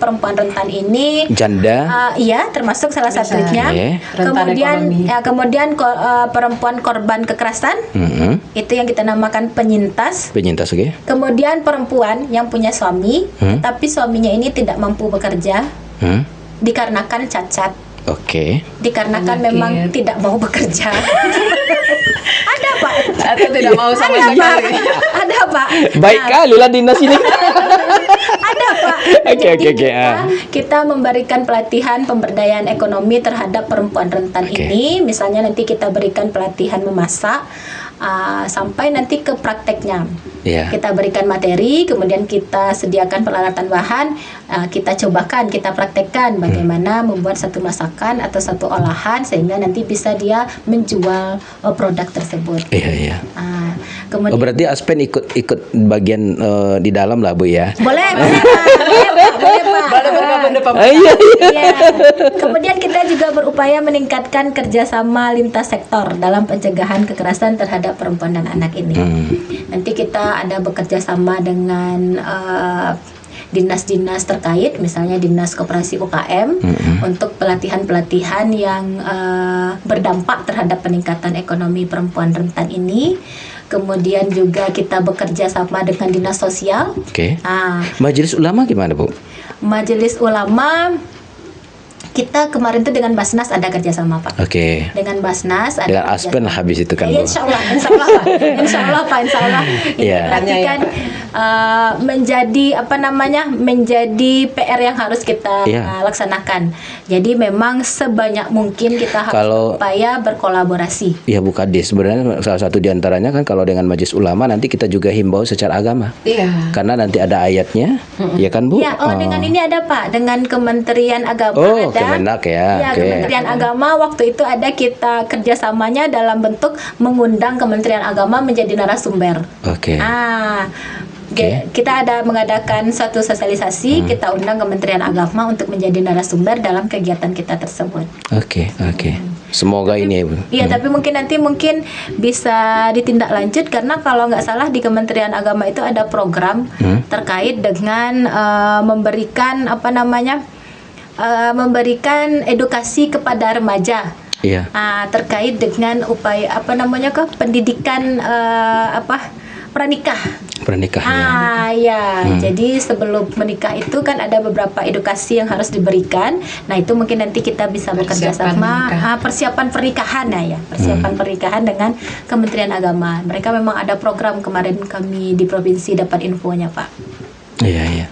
Perempuan rentan ini janda. Iya, termasuk salah satunya. Kemudian perempuan korban kekerasan. Itu yang kita namakan penyintas. Kemudian perempuan yang punya suami, tapi suaminya ini tidak mampu bekerja dikarenakan cacat. Dikarenakan memang tidak mau bekerja. Ada Pak. Atau tidak mau sama sekali. Ada Pak. Baik kali lah dinas ini. Ada Pak. Kita memberikan pelatihan pemberdayaan ekonomi terhadap perempuan rentan ini. Misalnya nanti kita berikan pelatihan memasak sampai nanti ke prakteknya. Kita berikan materi, kemudian kita sediakan peralatan bahan, kita cobakan, kita praktekkan bagaimana membuat satu masakan atau satu olahan sehingga nanti bisa dia menjual produk tersebut. Kemudian berarti Aspen ikut bagian di dalam lah, Bu ya. Boleh Pak. Kemudian kita juga berupaya meningkatkan kerjasama lintas sektor dalam pencegahan kekerasan terhadap perempuan dan anak ini. Nanti kita ada bekerja sama dengan dinas-dinas terkait, misalnya Dinas Koperasi UKM, untuk pelatihan-pelatihan yang berdampak terhadap peningkatan ekonomi perempuan rentan ini. Kemudian juga kita bekerja sama dengan dinas sosial. Majelis Ulama gimana, Bu? Majelis Ulama kita kemarin tuh dengan Basnas ada kerjasama Pak. Dengan Basnas ada. Dengan Aspen habis itu kan. Insya Allah Pak. Nanti kan menjadi PR yang harus kita laksanakan. Jadi memang sebanyak mungkin kita harus upaya berkolaborasi. Iya, Bu Kadis. Sebenarnya salah satu diantaranya kan kalau dengan Majelis Ulama nanti kita juga himbau secara agama. Karena nanti ada ayatnya, ya kan Bu? Dengan ini ada Pak, dengan Kementerian Agama ada. Kemenak ya. Kementerian Agama waktu itu ada kita kerjasamanya dalam bentuk mengundang Kementerian Agama menjadi narasumber. Kita ada mengadakan suatu sosialisasi, kita undang Kementerian Agama untuk menjadi narasumber dalam kegiatan kita tersebut. Oke. Semoga ini ya Bu. Iya, tapi mungkin bisa ditindaklanjut karena kalau nggak salah di Kementerian Agama itu ada program terkait dengan memberikan memberikan edukasi kepada remaja. Iya. Terkait dengan upaya pendidikan pernikahan. Ya. Jadi sebelum menikah itu kan ada beberapa edukasi yang harus diberikan. Nah, itu mungkin nanti kita bisa bekerja sama persiapan pernikahan pernikahan dengan Kementerian Agama. Mereka memang ada program, kemarin kami di provinsi dapat infonya, Pak. Iya.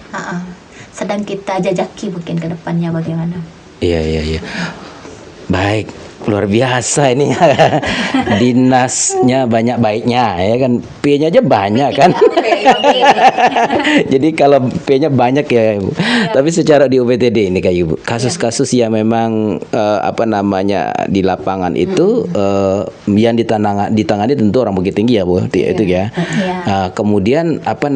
Sedang kita jajaki mungkin ke depannya bagaimana. Iya. Baik, luar biasa ini. Dinasnya banyak baiknya ya kan, P-nya aja banyak kan. Jadi kalau P-nya banyak ya Ibu. Tapi secara di UPTD ini kayak Ibu, kasus-kasus yang memang di lapangan itu yang ditangani tentu orang Bukit Tinggi ya Bu, itu ya. Kemudian apa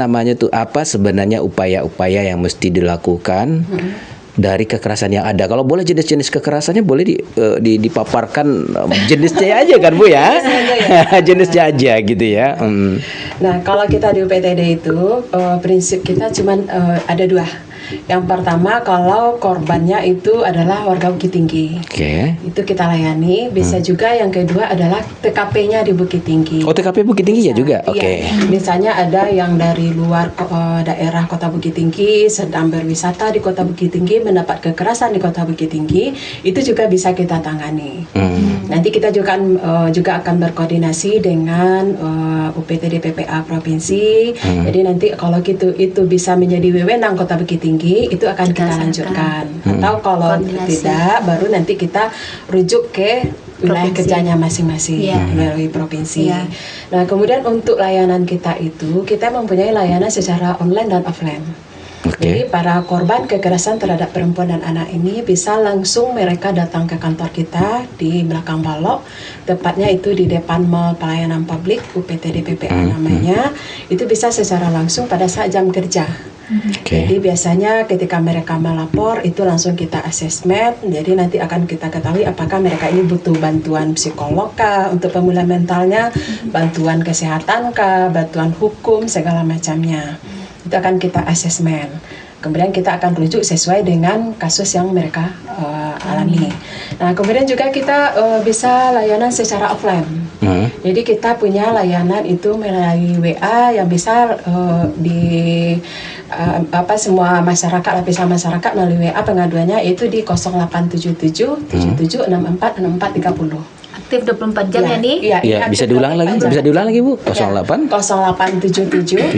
sebenarnya upaya-upaya yang mesti dilakukan dari kekerasan yang ada. Kalau boleh jenis-jenis kekerasannya boleh dipaparkan jenisnya aja kan Bu ya. Jenisnya aja gitu ya. Nah, kalau kita di UPTD itu prinsip kita cuman ada 2. Yang pertama, kalau korbannya itu adalah warga Bukit Tinggi, itu kita layani. Bisa juga yang kedua adalah TKP-nya di Bukit Tinggi. Oh, TKP Bukit Tinggi ya juga? Misalnya ada yang dari luar daerah Kota Bukit Tinggi sedang berwisata di Kota Bukit Tinggi, mendapat kekerasan di Kota Bukit Tinggi, itu juga bisa kita tangani. Nanti kita juga akan berkoordinasi dengan UPTD PPA Provinsi. Jadi nanti kalau itu bisa menjadi wewenang Kota Bukit Tinggi, itu akan kita lanjutkan. Atau kalau tidak, baru nanti kita rujuk ke wilayah kerjanya masing-masing melalui provinsi. Nah, kemudian untuk layanan kita itu, kita mempunyai layanan secara online dan offline. Jadi para korban kekerasan terhadap perempuan dan anak ini bisa langsung mereka datang ke kantor kita di belakang balok, tepatnya itu di depan Mall Pelayanan Publik UPTD PPA namanya. Itu bisa secara langsung pada saat jam kerja. Jadi biasanya ketika mereka melapor itu langsung kita asesmen. Jadi nanti akan kita ketahui apakah mereka ini butuh bantuan psikolog kah untuk pemulihan mentalnya, bantuan kesehatan kah, bantuan hukum segala macamnya. Itu akan kita asesmen. Kemudian kita akan rujuk sesuai dengan kasus yang mereka alami. Nah, kemudian juga kita bisa layanan secara offline. Jadi kita punya layanan itu melalui WA yang bisa semua masyarakat, lapisan masyarakat melalui WA pengaduannya itu di 0877 77 64 64 30. Aktif 24 jam ya nih? Iya, bisa diulang lagi Bu. 08 0877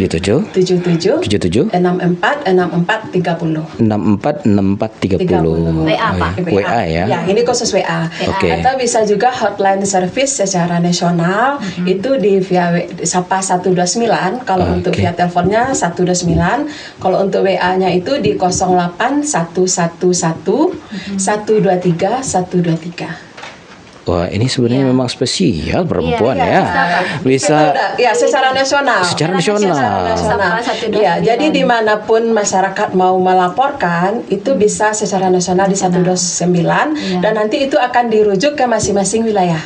77 64 64 30. 64 64 30. WA Pak. WA ya. Ya, ini khusus WA. Atau bisa juga hotline service secara nasional itu di via Sapa 129. Kalau untuk via teleponnya 129. Kalau untuk WA-nya itu di 08111 123 123. Wah, ini sebenarnya memang spesial perempuan Bisa secara nasional. Secara nasional. Ya, jadi dimanapun masyarakat mau melaporkan itu bisa secara nasional di 129 dan nanti itu akan dirujuk ke masing-masing wilayah.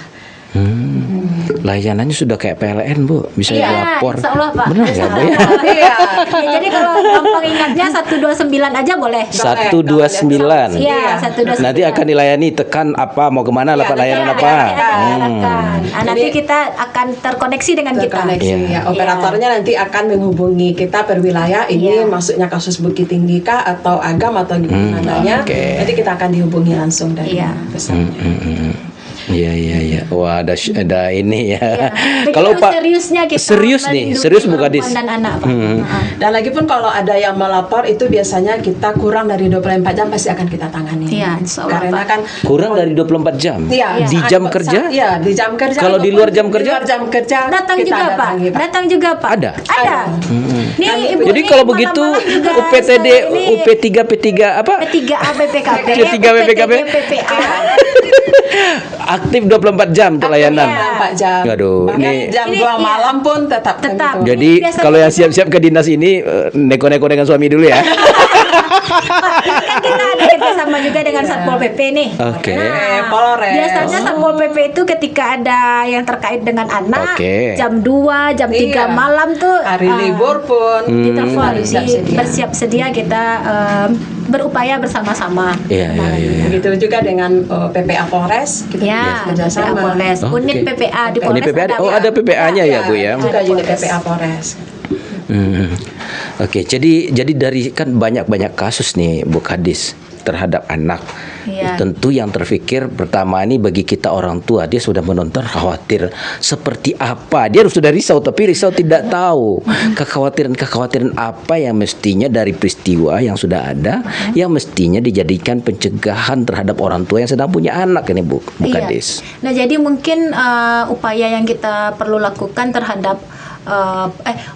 Layanannya sudah kayak PLN Bu, bisa dilapor. Insya Allah Pak. Benar nggak Bu ya? Jadi kalau gampang ingatnya 129 aja boleh. 129. Iya, 129. Nanti akan dilayani, tekan apa, mau kemana, dapat layanan apa. Nanti kita akan terkoneksi dengan kita. Operatornya nanti akan menghubungi kita per wilayah. Ini maksudnya kasus Bukit Tinggi kah atau Agam atau gimana. Nanti kita akan dihubungi langsung dari pesannya. Iya. Wah, ada ini ya. Kalau Pak seriusnya kita serius bukan di dan anak Pak. Dan lagi pun kalau ada yang melapor itu biasanya kita kurang dari 24 jam pasti akan kita tangani. Iya, insyaallah. Karena kan kurang dari 24 jam. Di jam kerja? Iya, di jam kerja. Kalau di luar jam kerja? Di luar jam kerja datang juga Pak. Ada. Nih, jadi kalau begitu UPTD UP3 P3 apa? P3A BPKB. P3 BPKB. PPA. aktif 24 jam untuk layanan. 4 jam. Aduh, Bahkan ini- jam Ini 2 iya. malam pun tetap kan Tetap. gitu. Jadi Biasanya kalau yang kan- siap-siap ke dinas ini neko-neko dengan suami dulu ya. Kan kita ada kerjasama juga dengan Satpol PP nih. Oke. Polres. Biasanya Satpol PP itu ketika ada yang terkait dengan anak, Oke. jam 2, jam 3 Iya. malam tuh Hari libur pun ditelepon, bersiap sedia. bersiap sedia kita berupaya bersama-sama. Iya, iya, iya. Begitu juga dengan PPA Polres kita Ya, kerjasama. PPA Polres, Oh, unit oke. PPA di Unit Polres PPA, oh ada PPA-nya ya Bu ya. Juga Ada unit Polres. PPA Polres. Oke, jadi dari kan banyak kasus nih Bu Kadis terhadap anak. Iya. Tentu yang terfikir pertama ini bagi kita orang tua, dia sudah menonton khawatir seperti apa. Dia sudah risau tapi risau tidak tahu kekhawatiran apa yang mestinya dari peristiwa yang sudah ada yang mestinya dijadikan pencegahan terhadap orang tua yang sedang punya anak ini Bu Iya. Kadis. Nah, jadi mungkin upaya yang kita perlu lakukan terhadap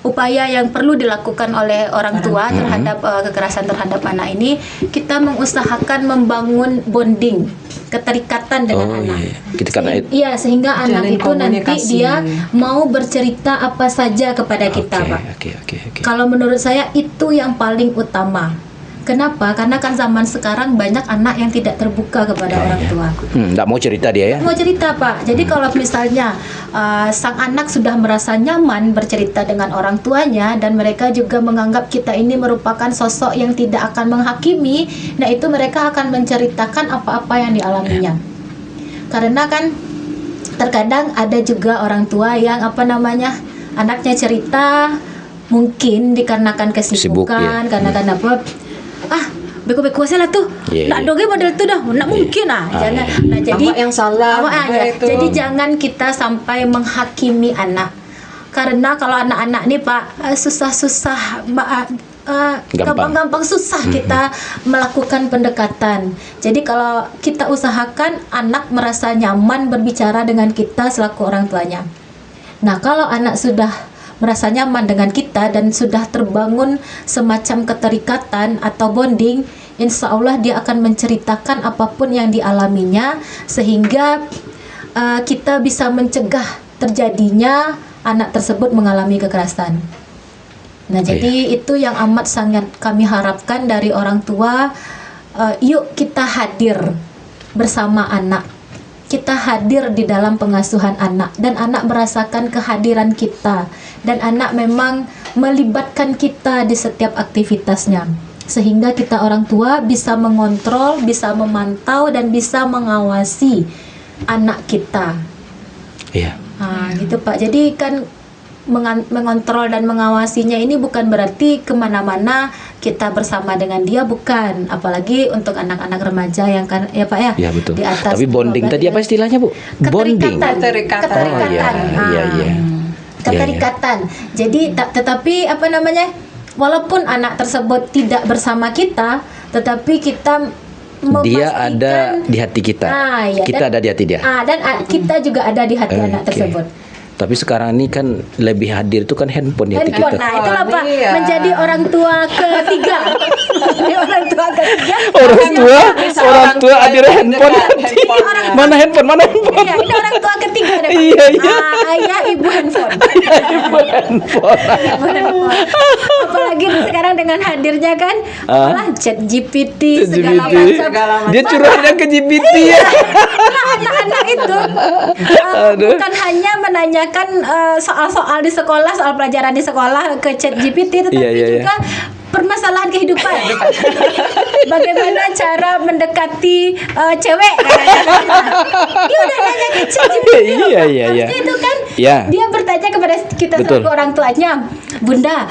upaya yang perlu dilakukan oleh orang tua terhadap kekerasan terhadap anak ini, kita mengusahakan membangun bonding, keterikatan dengan anak. Iya. Karena itu. Iya, sehingga anak Jalin itu nanti komunikasi. dia mau bercerita apa saja kepada kita, Pak. Oke. Kalau menurut saya itu yang paling utama. Kenapa? Karena kan zaman sekarang banyak anak yang tidak terbuka kepada orang tua. Nggak mau cerita dia ya. Mau cerita, Pak. Jadi kalau misalnya sang anak sudah merasa nyaman bercerita dengan orang tuanya dan mereka juga menganggap kita ini merupakan sosok yang tidak akan menghakimi, nah itu mereka akan menceritakan apa-apa yang dialaminya. Karena kan terkadang ada juga orang tua yang anaknya cerita mungkin dikarenakan Sibuk, kesibukan, ya. karena apa? Beko-beko saya lah tuh. Iya, Nak iya. doge model tuh dah. Nak mungkin jangan. Nah, jadi Apa yang salah juga itu. Jadi jangan kita sampai menghakimi anak. Karena kalau anak-anak nih Pak susah-susah gampang-gampang susah kita melakukan pendekatan. Jadi kalau kita usahakan anak merasa nyaman berbicara dengan kita selaku orang tuanya. Nah, kalau anak sudah merasa nyaman dengan kita dan sudah terbangun semacam keterikatan atau bonding, insya Allah dia akan menceritakan apapun yang dialaminya sehingga kita bisa mencegah terjadinya anak tersebut mengalami kekerasan. Nah, jadi itu yang amat sangat kami harapkan dari orang tua. Yuk kita hadir bersama anak. Kita hadir di dalam pengasuhan anak dan anak merasakan kehadiran kita dan anak memang melibatkan kita di setiap aktivitasnya sehingga kita orang tua bisa mengontrol, bisa memantau dan bisa mengawasi anak kita. Iya. Gitu Pak. Jadi kan mengontrol dan mengawasinya ini bukan berarti kemana-mana kita bersama dengan dia, bukan. Apalagi untuk anak-anak remaja yang kan ya Pak ya. Ya betul. Di atas Tapi bonding 12 tadi apa istilahnya Bu? Bonding. Keterikatan. Oh iya. Keterikatan. Jadi tetapi walaupun anak tersebut tidak bersama kita, tetapi kita Dia ada di hati kita. Iya, Kita ada di hati dia. dan kita juga ada di hati anak Oke. tersebut. Tapi sekarang ini kan lebih hadir itu kan handphone di hati Handphone, kita. nah itulah Pak, Iya. menjadi orang tua ketiga. Menjadi orang tua ketiga. Orang tua hadir handphone. Mana handphone? Ya, ini orang tua ketiga deh, Pak. Iya, iya. Ayah, ibu handphone. Handphone. Ibu handphone. Apalagi sekarang dengan hadirnya kan, chat GPT segala GPT. macam. Dia curhatnya ke GPT ya. Nah, anak-anak itu bukan hanya menanyakan soal-soal di sekolah, soal pelajaran di sekolah ke chat GPT, tetapi Iya. juga permasalahan kehidupan. Bagaimana cara mendekati cewek? Dia udah nanya ke chat GPT. Iya. Harusnya itu kan Iya. dia bertanya kepada kita Betul. selaku orang tuanya, Bunda,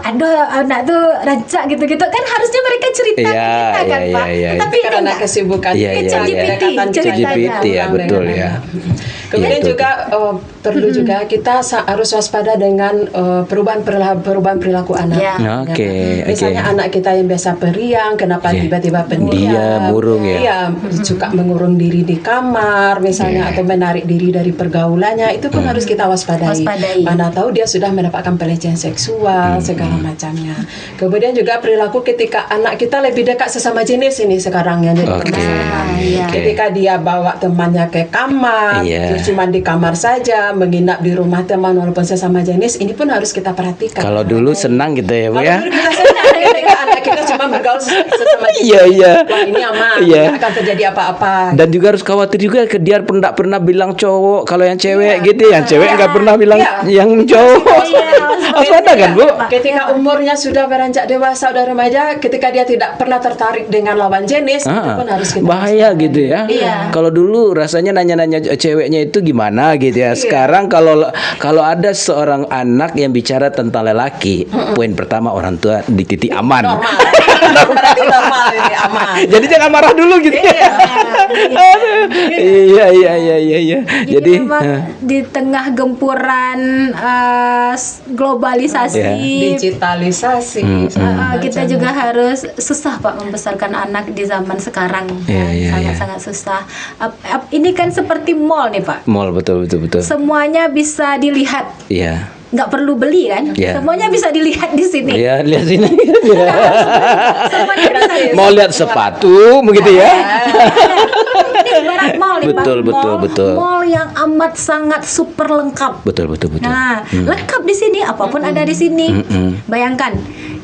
aduh anak tuh rancak gitu-gitu kan harusnya mereka cerita ke kita kan Pak. Iya. Tapi Karena enggak. kesibukan Iya, Chat GPT kedekatan ceritanya. GPT ya kurang betul dengan ya. anak. Kemudian Itu. juga perlu juga kita harus waspada dengan perubahan perilaku anak. Ya. Oke, Misalnya anak kita yang biasa periang, kenapa Oke. tiba-tiba pendiam? Dia murung ya. Iya, suka mengurung diri di kamar, misalnya, atau menarik diri dari pergaulannya, itu pun harus kita waspadai. Mana tahu dia sudah mendapatkan pelecehan seksual, segala macamnya. Kemudian juga perilaku ketika anak kita lebih dekat sesama jenis ini sekarang yang jadi permasalahan. Iya. Ketika dia bawa temannya ke kamar, Iya. cuma di kamar saja, menginap di rumah teman walaupun sesama jenis, ini pun harus kita perhatikan. Kalau dulu senang gitu ya Bu Kalau ya. dulu kita senang ketika anak kita cuma bergaul sesama jenis. Iya, iya. Wah, ini aman, Iya. tidak akan terjadi apa-apa. Dan juga harus khawatir juga ke dia pernah bilang cowok, kalau yang cewek gitu, yang cewek nggak pernah bilang yang cowok. Waspada kan Bu? Ketika umurnya sudah beranjak dewasa, udah remaja, ketika dia tidak pernah tertarik dengan lawan jenis, itu pun harus kita bahaya gitu ya. Iya. Kalau dulu rasanya nanya-nanya ceweknya itu gimana gitu ya. Sekarang kalau ada seorang anak yang bicara tentang lelaki, poin pertama orang tua di titik aman. Berarti normal ini, aman. Jadi jangan marah dulu gitu ya. Iya. Jadi memang di tengah gempuran globalisasi, Digitalisasi, kita juga harus susah Pak membesarkan anak di zaman sekarang. Sangat-sangat susah. Ini kan seperti mall nih Pak. Mall betul. Semuanya bisa dilihat. Iya. Nggak perlu beli kan? Iya. Semuanya bisa dilihat di sini. Iya, lihat sini. Semuanya bisa dilihat. Mau lihat sepatu begitu ya. Ini ibarat mall nih Betul, Pak. betul, betul. Mall yang amat sangat super lengkap. Betul. Nah, lengkap di sini, apapun ada di sini. Bayangkan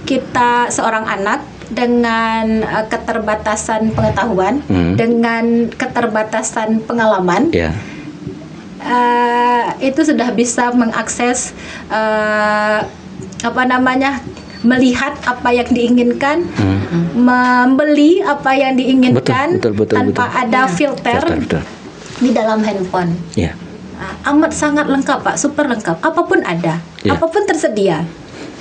kita seorang anak dengan keterbatasan pengetahuan, dengan keterbatasan pengalaman, Ya. itu sudah bisa mengakses melihat apa yang diinginkan, membeli apa yang diinginkan Betul, tanpa ada filter Betul. di dalam handphone. Ya. Amat sangat lengkap Pak, super lengkap. Apapun ada, Ya. apapun tersedia.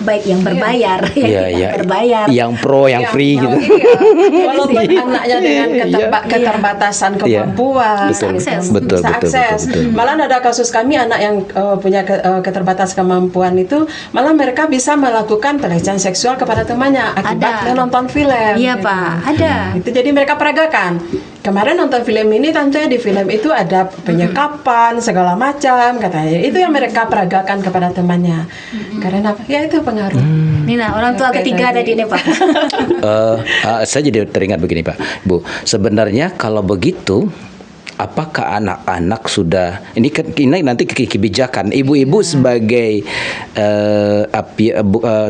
Baik yang berbayar, yang tidak berbayar. Yang pro, yang free gitu. Walaupun anaknya dengan keterbatasan kemampuan, Betul. Bisa akses. Betul. bisa akses. Malah ada kasus kami anak yang punya keterbatasan kemampuan itu, malah mereka bisa melakukan pelecehan seksual kepada temannya akibat Ada. nonton film. Iya Pak, ada. Itu jadi mereka peragakan. Kemarin nonton film ini, tentunya di film itu ada penyekapan segala macam katanya. Itu yang mereka peragakan kepada temannya. Karena apa? Ya itu pengaruh. Ini nah orang tua ketiga tadi nih Pak. Saya jadi teringat begini Pak, Bu. Sebenarnya kalau begitu, apakah anak-anak sudah ini nanti kebijakan ibu-ibu sebagai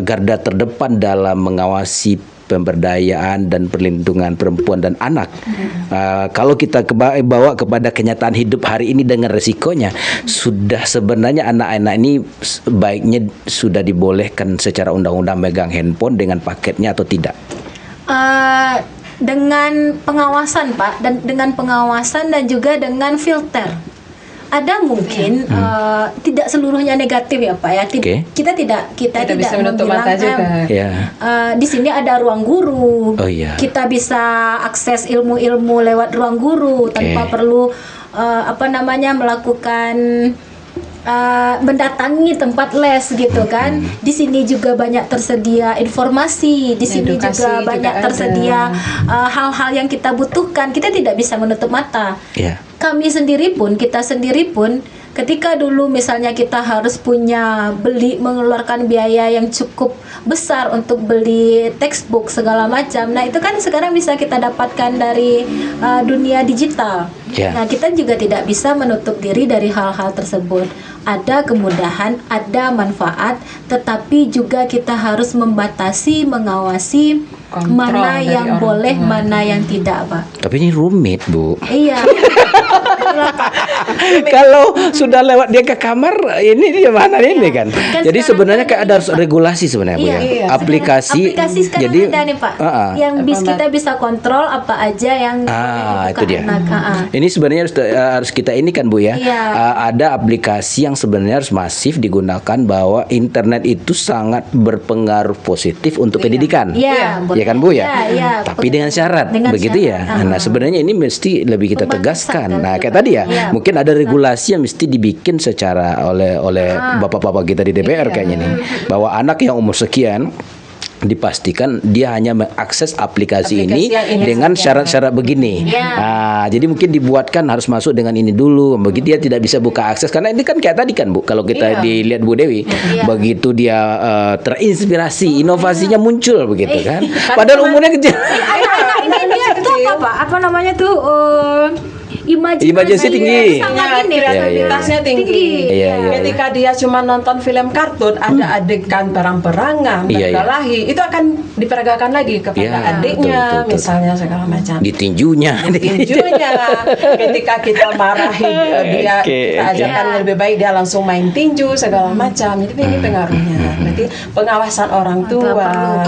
garda terdepan dalam mengawasi pemberdayaan dan perlindungan perempuan dan anak. Kalau kita bawa kepada kenyataan hidup hari ini dengan resikonya, sudah sebenarnya anak-anak ini baiknya sudah dibolehkan secara undang-undang megang handphone dengan paketnya atau tidak? Dengan pengawasan Pak, dan dengan pengawasan dan juga dengan filter. Ada mungkin tidak seluruhnya negatif ya Pak ya. Kita tidak bisa menutup mata juga. Di sini ada ruang guru. Oh, iya. Kita bisa akses ilmu-ilmu lewat ruang guru tanpa perlu melakukan mendatangi tempat les gitu kan. Di sini juga banyak tersedia informasi, di sini juga banyak tersedia hal-hal yang kita butuhkan. Kita tidak bisa menutup mata. Kita sendiri pun ketika dulu misalnya kita harus mengeluarkan biaya yang cukup besar untuk beli textbook segala macam. Nah, itu kan sekarang bisa kita dapatkan dari dunia digital. Nah, kita juga tidak bisa menutup diri dari hal-hal tersebut. Ada kemudahan, ada manfaat, tetapi juga kita harus membatasi, mengawasi mana yang boleh, mana yang tidak, Pak. Tapi ini rumit, Bu. Iya. Kalau sudah lewat dia ke kamar, ini dia mana ini kan? Jadi sebenarnya kayak ada regulasi sebenarnya, Bu ya. Aplikasi sekarang jadi ada nih, Pak. Yang kita bisa kontrol apa aja yang itu dia. Ini sebenarnya harus kita ini kan, Bu ya. Ada aplikasi yang sebenarnya harus masif digunakan bahwa internet itu sangat berpengaruh positif untuk pendidikan. Iya, ya kan, Bu ya. Tapi dengan syarat, dengan begitu syarat. ya. Nah, sebenarnya ini mesti lebih kita tegaskan. Nah, kayak tadi ya, mungkin ada ada regulasi yang mesti dibikin secara oleh bapak-bapak kita di DPR kayaknya nih, bahwa anak yang umur sekian dipastikan dia hanya mengakses aplikasi ini dengan syarat-syarat begini. Jadi mungkin dibuatkan harus masuk dengan ini dulu. Begitu dia tidak bisa buka akses, karena ini kan kayak tadi kan Bu, kalau kita dilihat Bu Dewi, begitu dia terinspirasi, inovasinya muncul begitu kan. Padahal umurnya kecil. Ini itu apa namanya tuh? Imajinasi tinggi. Sangat ini kreativitasnya tinggi. Iya. Ketika dia cuma nonton film kartun, ada adegan perang-perangan, berkelahi, itu akan diperagakan lagi kepada adiknya, betul. misalnya segala macam. Ditinjunya. Ketika kita marahi dia, kita ajarkan lebih baik dia langsung main tinju segala macam. Jadi ini pengaruhnya. Berarti pengawasan orang tua.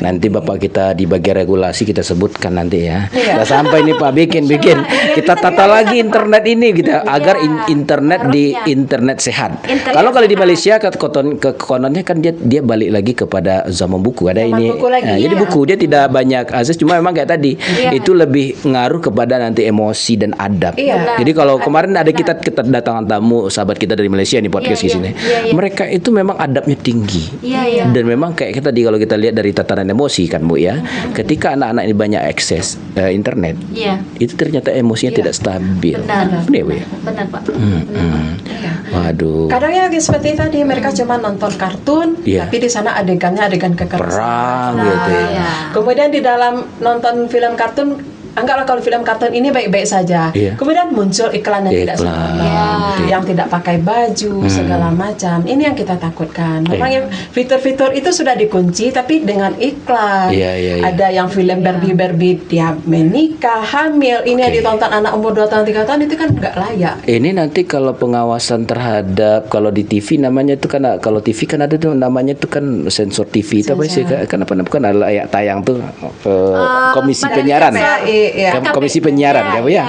Nanti Bapak kita di bagian regulasi kita sebutkan nanti ya. Nah, sampai ini Pak bikin. Kita tata lagi internet ini kita agar internet di internet sehat. Kalau di Malaysia kekononnya kan dia balik lagi kepada zaman buku. Ada ini. Jadi buku dia tidak banyak akses, cuma memang kayak tadi itu lebih ngaruh kepada nanti emosi dan adab. Jadi kalau kemarin ada kita kedatangan tamu sahabat kita dari Malaysia nih podcast di sini. Mereka itu memang adabnya tinggi. Dan memang kayak tadi kalau kita lihat dari tataran emosi kan Bu ya. Ketika anak-anak ini banyak akses internet, itu ternyata emosinya tidak stabil. Benar Pak. Waduh. Kadang ya seperti tadi mereka cuma nonton kartun, tapi di sana adegannya adegan kekerasan. Perang gitu ya. Kemudian di dalam nonton film kartun, anggaplah kalau film kartun ini baik-baik saja. Kemudian muncul iklan yang tidak senonoh, yang tidak pakai baju segala macam. Ini yang kita takutkan. Memang fitur-fitur itu sudah dikunci, tapi dengan iklan. Ada yang film Barbie dia menikah, hamil. Ini yang ditonton anak umur 2 tahun 3 tahun itu kan nggak layak. Ini nanti kalau pengawasan terhadap, kalau di TV namanya itu kan, kalau TV kan ada tuh namanya itu kan sensor TV itu apa sih? Kenapa bukan ada layak tayang tuh komisi penyiaran. Komisi penyiaran ya Bu ya.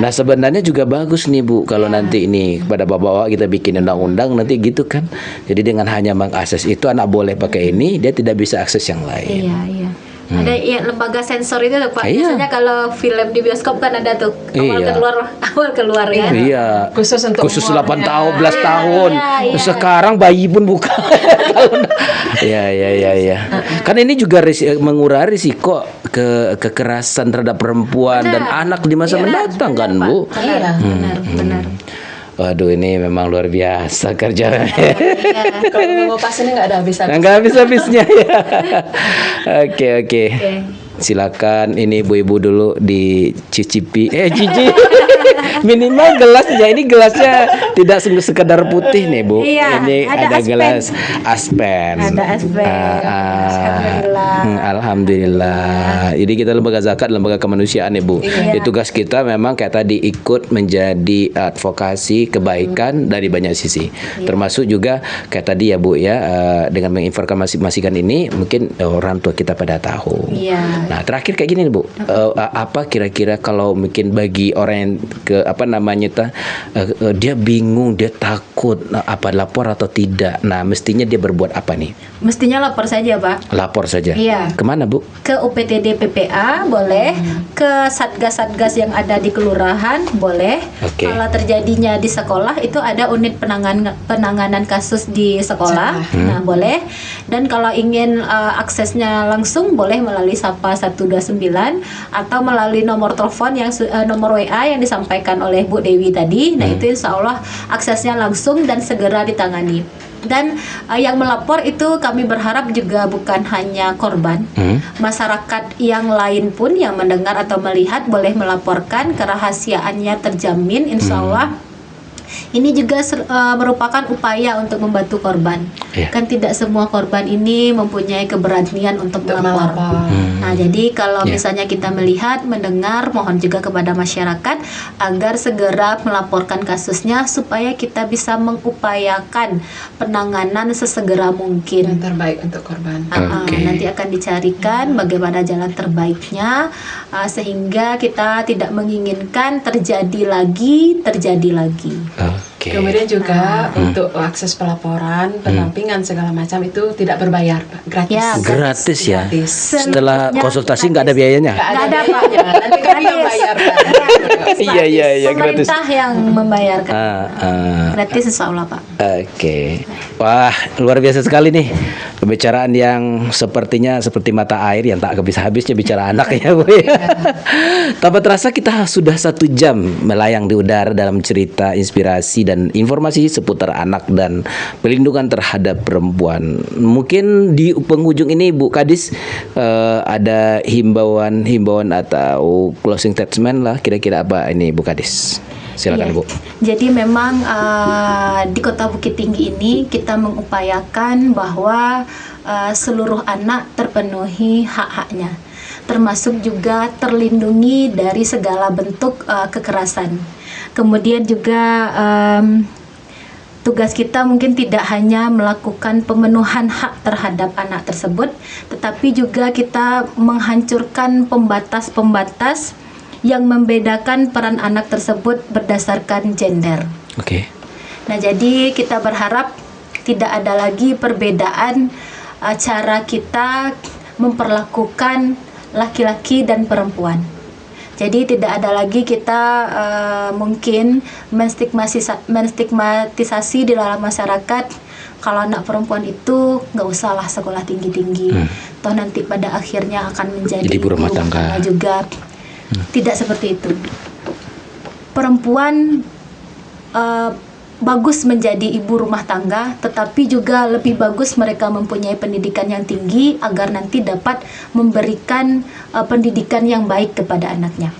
Nah sebenarnya juga bagus nih Bu kalau nanti ini kepada bapak-bapak kita bikin undang-undang nanti gitu kan. Jadi dengan hanya mengakses itu anak boleh pakai ini, dia tidak bisa akses yang lain. Ada lembaga sensor itu tuh Pak. Biasanya kalau film di bioskop kan ada tuh awal keluar ya. Khusus 8 tahun, 11 tahun. Sekarang bayi pun buka. Karena ini juga mengurangi risiko kekerasan terhadap perempuan dan anak di masa mendatang kan Bu. Benar. Waduh ini memang luar biasa kerjanya. Kalau mengupas ini nggak ada habis-habisnya. Nggak habis-habisnya ya. Oke. Silakan ini ibu-ibu dulu dicicipi. Cici. Minimal gelasnya, ini gelasnya tidak sekedar putih nih Bu. Ini ada gelas Aspen. Ada Aspen. Alhamdulillah. Jadi kita lembaga zakat, lembaga kemanusiaan ya Bu. Jadi tugas kita memang kayak tadi ikut menjadi advokasi kebaikan dari banyak sisi. Termasuk juga kayak tadi ya Bu ya, dengan menginformasikan ini mungkin orang tua kita pada tahu. Nah terakhir kayak gini nih Bu, apa kira-kira kalau mungkin bagi orang yang dia bingung, dia takut apa lapor atau tidak. Nah, mestinya dia berbuat apa nih? Mestinya lapor saja, Pak. Lapor saja. Kemana Bu? Ke UPTD PPA boleh, ke satgas-satgas yang ada di kelurahan boleh. Kalau terjadinya di sekolah itu ada unit penanganan kasus di sekolah. Nah, boleh. Dan kalau ingin aksesnya langsung boleh melalui Sapa 129 atau melalui nomor telepon yang nomor WA yang disampaikan oleh Bu Dewi tadi. Nah, itu insya Allah aksesnya langsung dan segera ditangani. Dan yang melapor itu kami berharap juga bukan hanya korban, masyarakat yang lain pun yang mendengar atau melihat boleh melaporkan, kerahasiaannya terjamin insya Allah. Ini juga merupakan upaya untuk membantu korban. Kan tidak semua korban ini mempunyai keberanian untuk melapor. Nah, jadi kalau misalnya kita melihat, mendengar, mohon juga kepada masyarakat agar segera melaporkan kasusnya supaya kita bisa mengupayakan penanganan sesegera mungkin. Yang terbaik untuk korban. Nanti akan dicarikan bagaimana jalan terbaiknya sehingga kita tidak menginginkan terjadi lagi. Kemudian juga untuk akses pelaporan, pendampingan segala macam itu tidak berbayar, Pak. Gratis. Ya, Gratis ya. Gratis. Setelah Seluruhnya konsultasi gratis. nggak ada biayanya. Nggak ada Nggak ada, Pak. biayanya. Nanti kami yang bayar, Pak. Iya gratis. Pemerintah yang membayarkan. Ah. Gratis insya Allah, Pak. Oke. Wah, luar biasa sekali nih. Pembicaraan yang sepertinya seperti mata air yang tak habis-habisnya bicara anak ya, Bu. Tanpa terasa kita sudah 1 jam melayang di udara dalam cerita, inspirasi dan informasi seputar anak dan perlindungan terhadap perempuan. Mungkin di penghujung ini Bu Kadis ada himbauan atau closing statement lah, kira-kira apa ini Bu Kadis? Silakan Iya. Bu. Jadi memang di Kota Bukit Tinggi ini kita mengupayakan bahwa seluruh anak terpenuhi hak-haknya, termasuk juga terlindungi dari segala bentuk kekerasan. Kemudian juga tugas kita mungkin tidak hanya melakukan pemenuhan hak terhadap anak tersebut, tetapi juga kita menghancurkan pembatas-pembatas yang membedakan peran anak tersebut berdasarkan gender. Oke. Nah, jadi kita berharap tidak ada lagi perbedaan cara kita memperlakukan laki-laki dan perempuan. Jadi tidak ada lagi kita mungkin menstigmatisasi di dalam masyarakat kalau anak perempuan itu nggak usahlah sekolah tinggi-tinggi, toh nanti pada akhirnya akan menjadi ibu rumah tangga juga. Tidak seperti itu. Perempuan bagus menjadi ibu rumah tangga, tetapi juga lebih bagus mereka mempunyai pendidikan yang tinggi agar nanti dapat memberikan pendidikan yang baik kepada anaknya.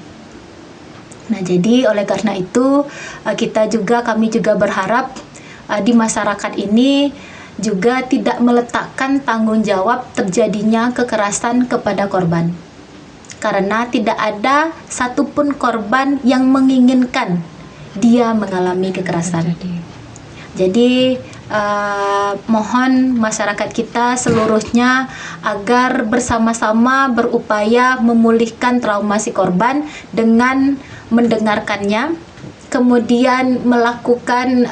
Nah, jadi oleh karena itu kami juga berharap di masyarakat ini juga tidak meletakkan tanggung jawab terjadinya kekerasan kepada korban. Karena tidak ada satupun korban yang menginginkan dia mengalami kekerasan. Jadi mohon masyarakat kita seluruhnya agar bersama-sama berupaya memulihkan trauma si korban dengan mendengarkannya, kemudian melakukan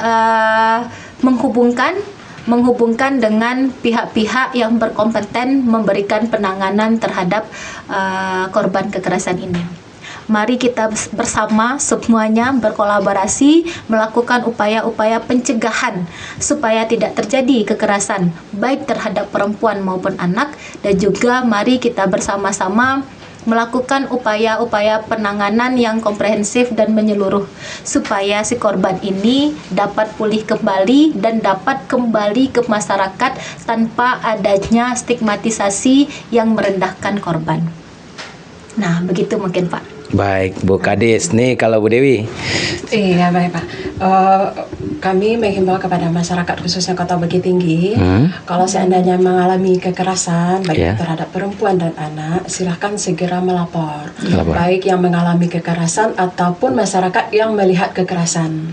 menghubungkan dengan pihak-pihak yang berkompeten memberikan penanganan terhadap korban kekerasan ini. Mari kita bersama semuanya berkolaborasi melakukan upaya-upaya pencegahan supaya tidak terjadi kekerasan baik terhadap perempuan maupun anak, dan juga mari kita bersama-sama melakukan upaya-upaya penanganan yang komprehensif dan menyeluruh supaya si korban ini dapat pulih kembali dan dapat kembali ke masyarakat tanpa adanya stigmatisasi yang merendahkan korban. Nah, begitu mungkin Pak. Baik, Bu Kadis. Nih kalau Bu Dewi. Iya, baik Pak. Kami menghimbau kepada masyarakat khususnya Kota Bukit Tinggi, kalau seandainya mengalami kekerasan baik terhadap perempuan dan anak, silahkan segera melapor. Baik yang mengalami kekerasan ataupun masyarakat yang melihat kekerasan.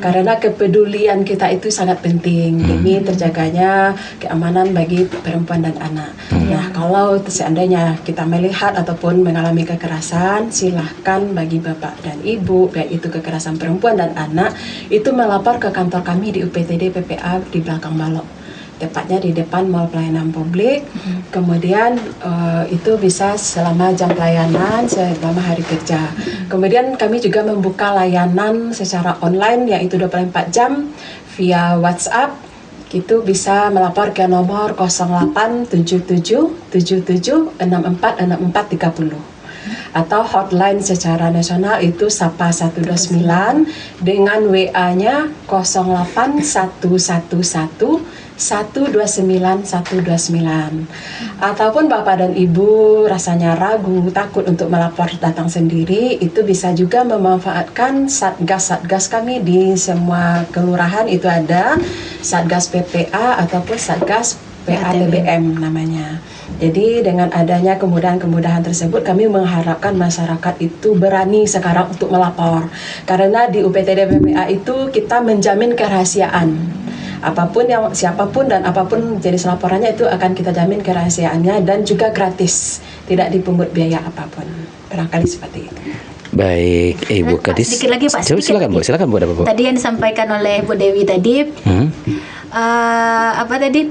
Karena kepedulian kita itu sangat penting demi terjaganya keamanan bagi perempuan dan anak. Nah, kalau seandainya kita melihat ataupun mengalami kekerasan, silahkan bagi bapak dan ibu, baik itu kekerasan perempuan dan anak, itu melapor ke kantor kami di UPTD PPA di belakang Balok, tepatnya di depan Mall Pelayanan Publik. Kemudian itu bisa selama jam pelayanan, selama hari kerja. Kemudian kami juga membuka layanan secara online yaitu 24 jam via WhatsApp. Itu bisa melapor ke nomor 0877 77 64 64 30. Atau hotline secara nasional itu Sapa 129 dengan WA-nya 08111 129 129. Ataupun Bapak dan Ibu rasanya ragu, takut untuk melapor datang sendiri, itu bisa juga memanfaatkan satgas kami di semua kelurahan. Itu ada Satgas PPA ataupun Satgas PATBM namanya. Jadi dengan adanya kemudahan-kemudahan tersebut, kami mengharapkan masyarakat itu berani sekarang untuk melapor. Karena di UPTD PPA itu kita menjamin kerahasiaan. Siapapun dan apapun jenis laporannya itu akan kita jamin kerahasiaannya dan juga gratis, tidak dipungut biaya apapun. Barangkali seperti itu. Baik, Ibu Pak, Kadis. sedikit lagi, Pak, Coba sedikit silakan, lagi. Bu. Silakan, Bu. Ada apa, Bu? Tadi yang disampaikan oleh Bu Dewi tadi, apa tadi?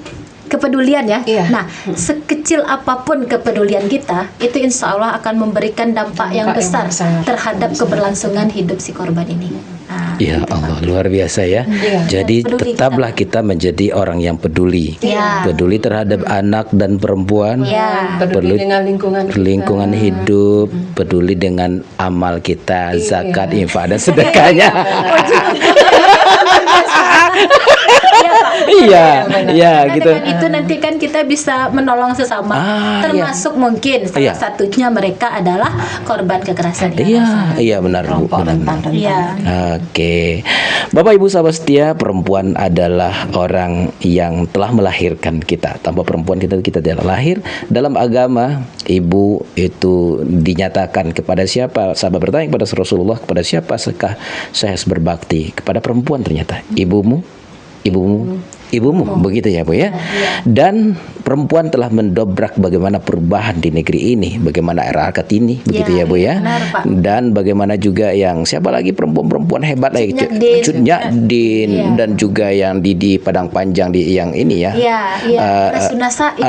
Kepedulian ya. Iya. Nah, sekecil apapun kepedulian kita, itu insya Allah akan memberikan dampak yang Dampak yang besar sangat terhadap keberlangsungan hidup si korban ini. Nah, Ya Allah, luar biasa ya. Iya. Jadi Peduli tetaplah kita menjadi orang yang peduli. Iya. Peduli terhadap anak dan perempuan. Ya. Peduli dengan lingkungan kita. Lingkungan hidup, peduli dengan amal kita, zakat, infak dan sedekahnya. Iya, iya Nah, gitu. dengan itu nanti kan kita bisa menolong sesama, termasuk mungkin salah satunya mereka adalah korban kekerasan. Iya, iya benar Bu. Kelompok Benar. rentan. Iya. Oke, Bapak Ibu sahabat setia, perempuan adalah orang yang telah melahirkan kita. Tanpa perempuan kita tidak lahir. Dalam agama, ibu itu dinyatakan kepada siapa? Sahabat bertanya kepada Rasulullah, kepada siapa sekah saya harus berbakti? Kepada perempuan ternyata. Ibumu, begitu ya Bu ya. Dan perempuan telah mendobrak bagaimana perubahan di negeri ini, bagaimana era Kartini, begitu ya Bu ya. benar, Pak. Dan bagaimana juga yang siapa lagi perempuan-perempuan hebat lagi, Cut Nyadin, dan juga yang di Padang Panjang di yang ini ya. Iya,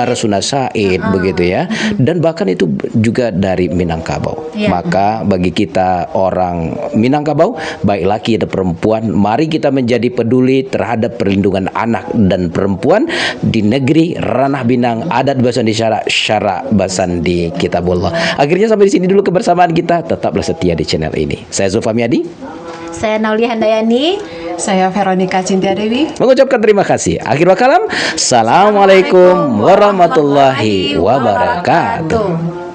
Rasuna Said begitu ya. Dan bahkan itu juga dari Minangkabau. Iya. Maka bagi kita orang Minangkabau, baik laki dan perempuan, mari kita menjadi peduli terhadap perlindungan anak dan perempuan di negeri ranah binang adat Basandi syara Basandi Kitabullah. Akhirnya sampai di sini dulu kebersamaan kita. Tetaplah setia di channel ini. Saya Zulfamiadi. Saya Naulia Handayani. Saya Veronica Cintia Dewi. Mengucapkan terima kasih. Akhirul kalam. Assalamualaikum warahmatullahi wabarakatuh.